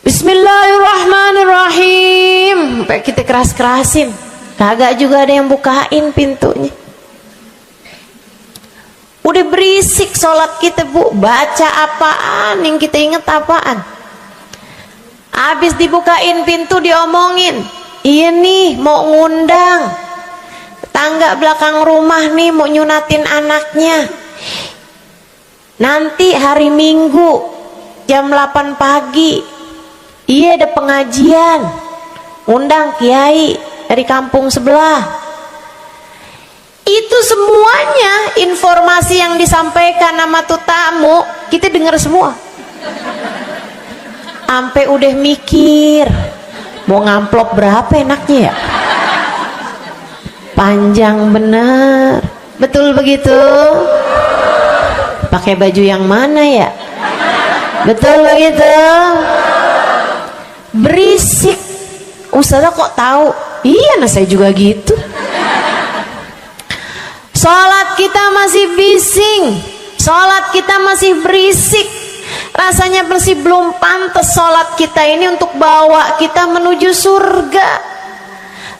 Bismillahirrahmanirrahim, sampai kita keras-kerasin, kagak juga ada yang bukain pintunya. Udah berisik sholat kita, Bu, baca apaan, yang kita inget apaan? Habis dibukain pintu diomongin, iya nih mau ngundang tetangga belakang rumah nih, mau nyunatin anaknya nanti hari Minggu jam 8 pagi, iya ada pengajian, undang kiai dari kampung sebelah. Itu semuanya informasi yang disampaikan sama tuh tamu, kita dengar semua. Sampai udah mikir mau ngamplop berapa enaknya ya, panjang bener. Betul begitu? Pakai baju yang mana ya? Betul begitu? Berisik. Ustazah kok tahu? Iya, nah saya juga gitu. Sholat kita masih bising, sholat kita masih berisik, rasanya masih belum pantas sholat kita ini untuk bawa kita menuju surga.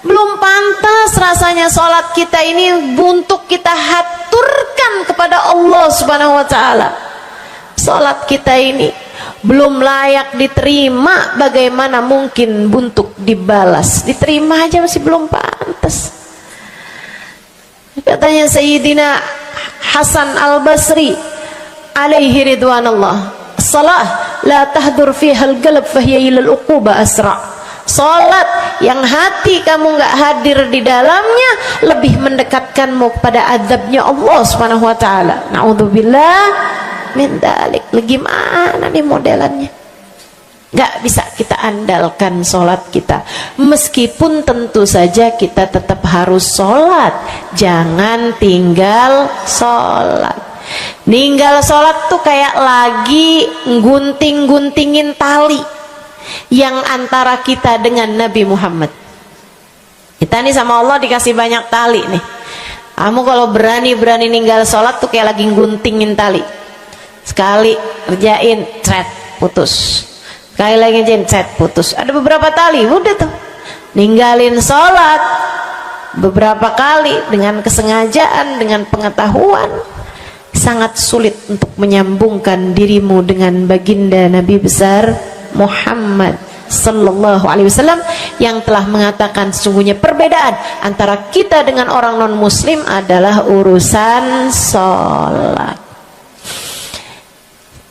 Belum pantas rasanya sholat kita ini untuk kita haturkan kepada Allah Subhanahu wa ta'ala. Sholat kita ini belum layak diterima, bagaimana mungkin untuk dibalas? Diterima aja masih belum pantas. Katanya Sayyidina Hasan Al-Basri alaihi ridwanullah, salah la tahdur fiha al-qalb fahiya ila al-uquba asra. Salat yang hati kamu nggak hadir di dalamnya lebih mendekatkanmu kepada azabnya Allah Subhanahu wa taala. Naudzubillah min dzalik. Gimana nih modelannya? Gak bisa kita andalkan sholat kita, meskipun tentu saja kita tetap harus sholat. Jangan tinggal sholat. Ninggal sholat tuh kayak lagi gunting-guntingin tali yang antara kita dengan Nabi Muhammad. Kita nih sama Allah dikasih banyak tali nih. Kamu kalau berani ninggal sholat tuh kayak lagi guntingin tali. Sekali kerjain, cret, putus. Sekali lagi kerjain, cret, putus. Ada beberapa tali, udah tuh. Ninggalin sholat beberapa kali dengan kesengajaan, dengan pengetahuan, sangat sulit untuk menyambungkan dirimu dengan baginda Nabi besar Muhammad sallallahu alaihi wasallam yang telah mengatakan sesungguhnya perbedaan antara kita dengan orang non muslim adalah urusan sholat.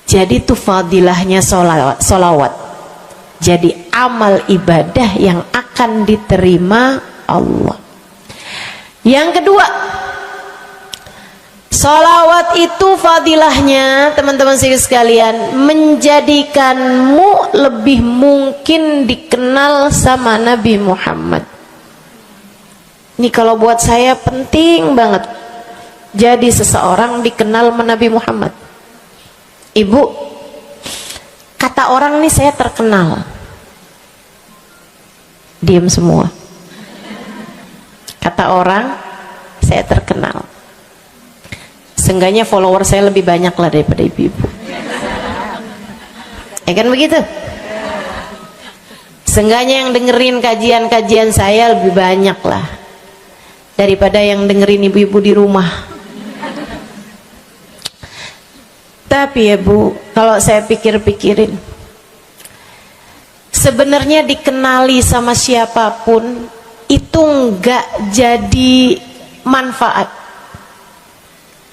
Jadi itu fadilahnya sholawat. Jadi amal ibadah yang akan diterima Allah. Yang kedua, sholawat itu fadilahnya teman-teman sekalian menjadikanmu lebih mungkin dikenal sama Nabi Muhammad. Ini kalau buat saya penting banget. Jadi seseorang dikenal sama Nabi Muhammad. Ibu, kata orang nih saya terkenal. Diam semua. Kata orang saya terkenal. Seenggaknya follower saya lebih banyak lah daripada ibu-ibu. Ya kan begitu? Seenggaknya yang dengerin kajian-kajian saya lebih banyak lah daripada yang dengerin ibu-ibu di rumah. Tapi ya Bu, kalau saya pikir-pikirin, sebenarnya dikenali sama siapapun itu enggak jadi manfaat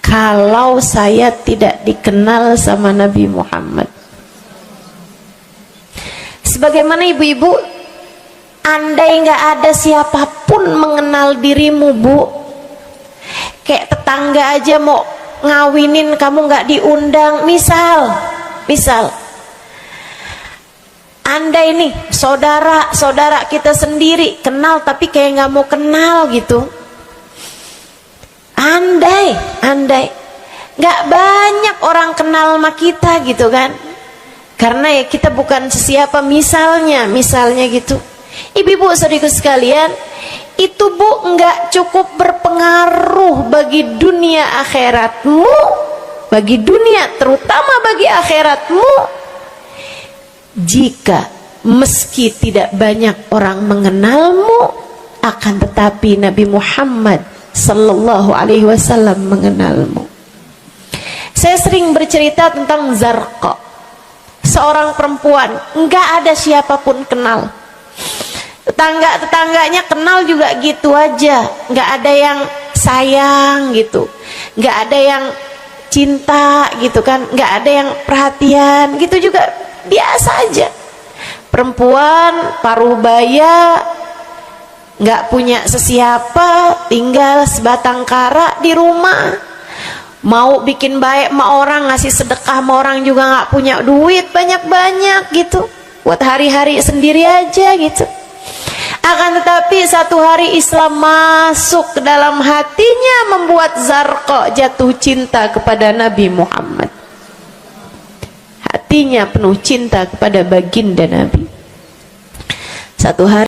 kalau saya tidak dikenal sama Nabi Muhammad. Sebagaimana ibu-ibu, andai nggak ada siapapun mengenal dirimu Bu, kayak tetangga aja mau ngawinin kamu nggak diundang, misal andai nih saudara kita sendiri kenal tapi kayak nggak mau kenal gitu, andai nggak banyak orang kenal sama kita gitu kan, karena ya kita bukan sesiapa, misalnya gitu. Ibu-ibu saudaraku sekalian, itu Bu nggak cukup berpengaruh bagi dunia akhiratmu, bagi dunia terutama bagi akhiratmu, jika meski tidak banyak orang mengenalmu, akan tetapi Nabi Muhammad sallallahu alaihi wasallam mengenalmu. Saya sering bercerita tentang Zarqa, seorang perempuan, nggak ada siapapun kenal. Tetangganya kenal juga gitu aja, nggak ada yang sayang gitu, nggak ada yang cinta gitu kan, nggak ada yang perhatian gitu juga, biasa aja. Perempuan paruh baya, nggak punya sesiapa, tinggal sebatang kara di rumah, mau bikin baik sama orang, ngasih sedekah sama orang juga nggak punya duit banyak-banyak gitu, buat hari-hari sendiri aja gitu. Akan tetapi satu hari Islam masuk ke dalam hatinya, membuat Zarqa jatuh cinta kepada Nabi Muhammad. Hatinya penuh cinta kepada baginda Nabi. Satu hari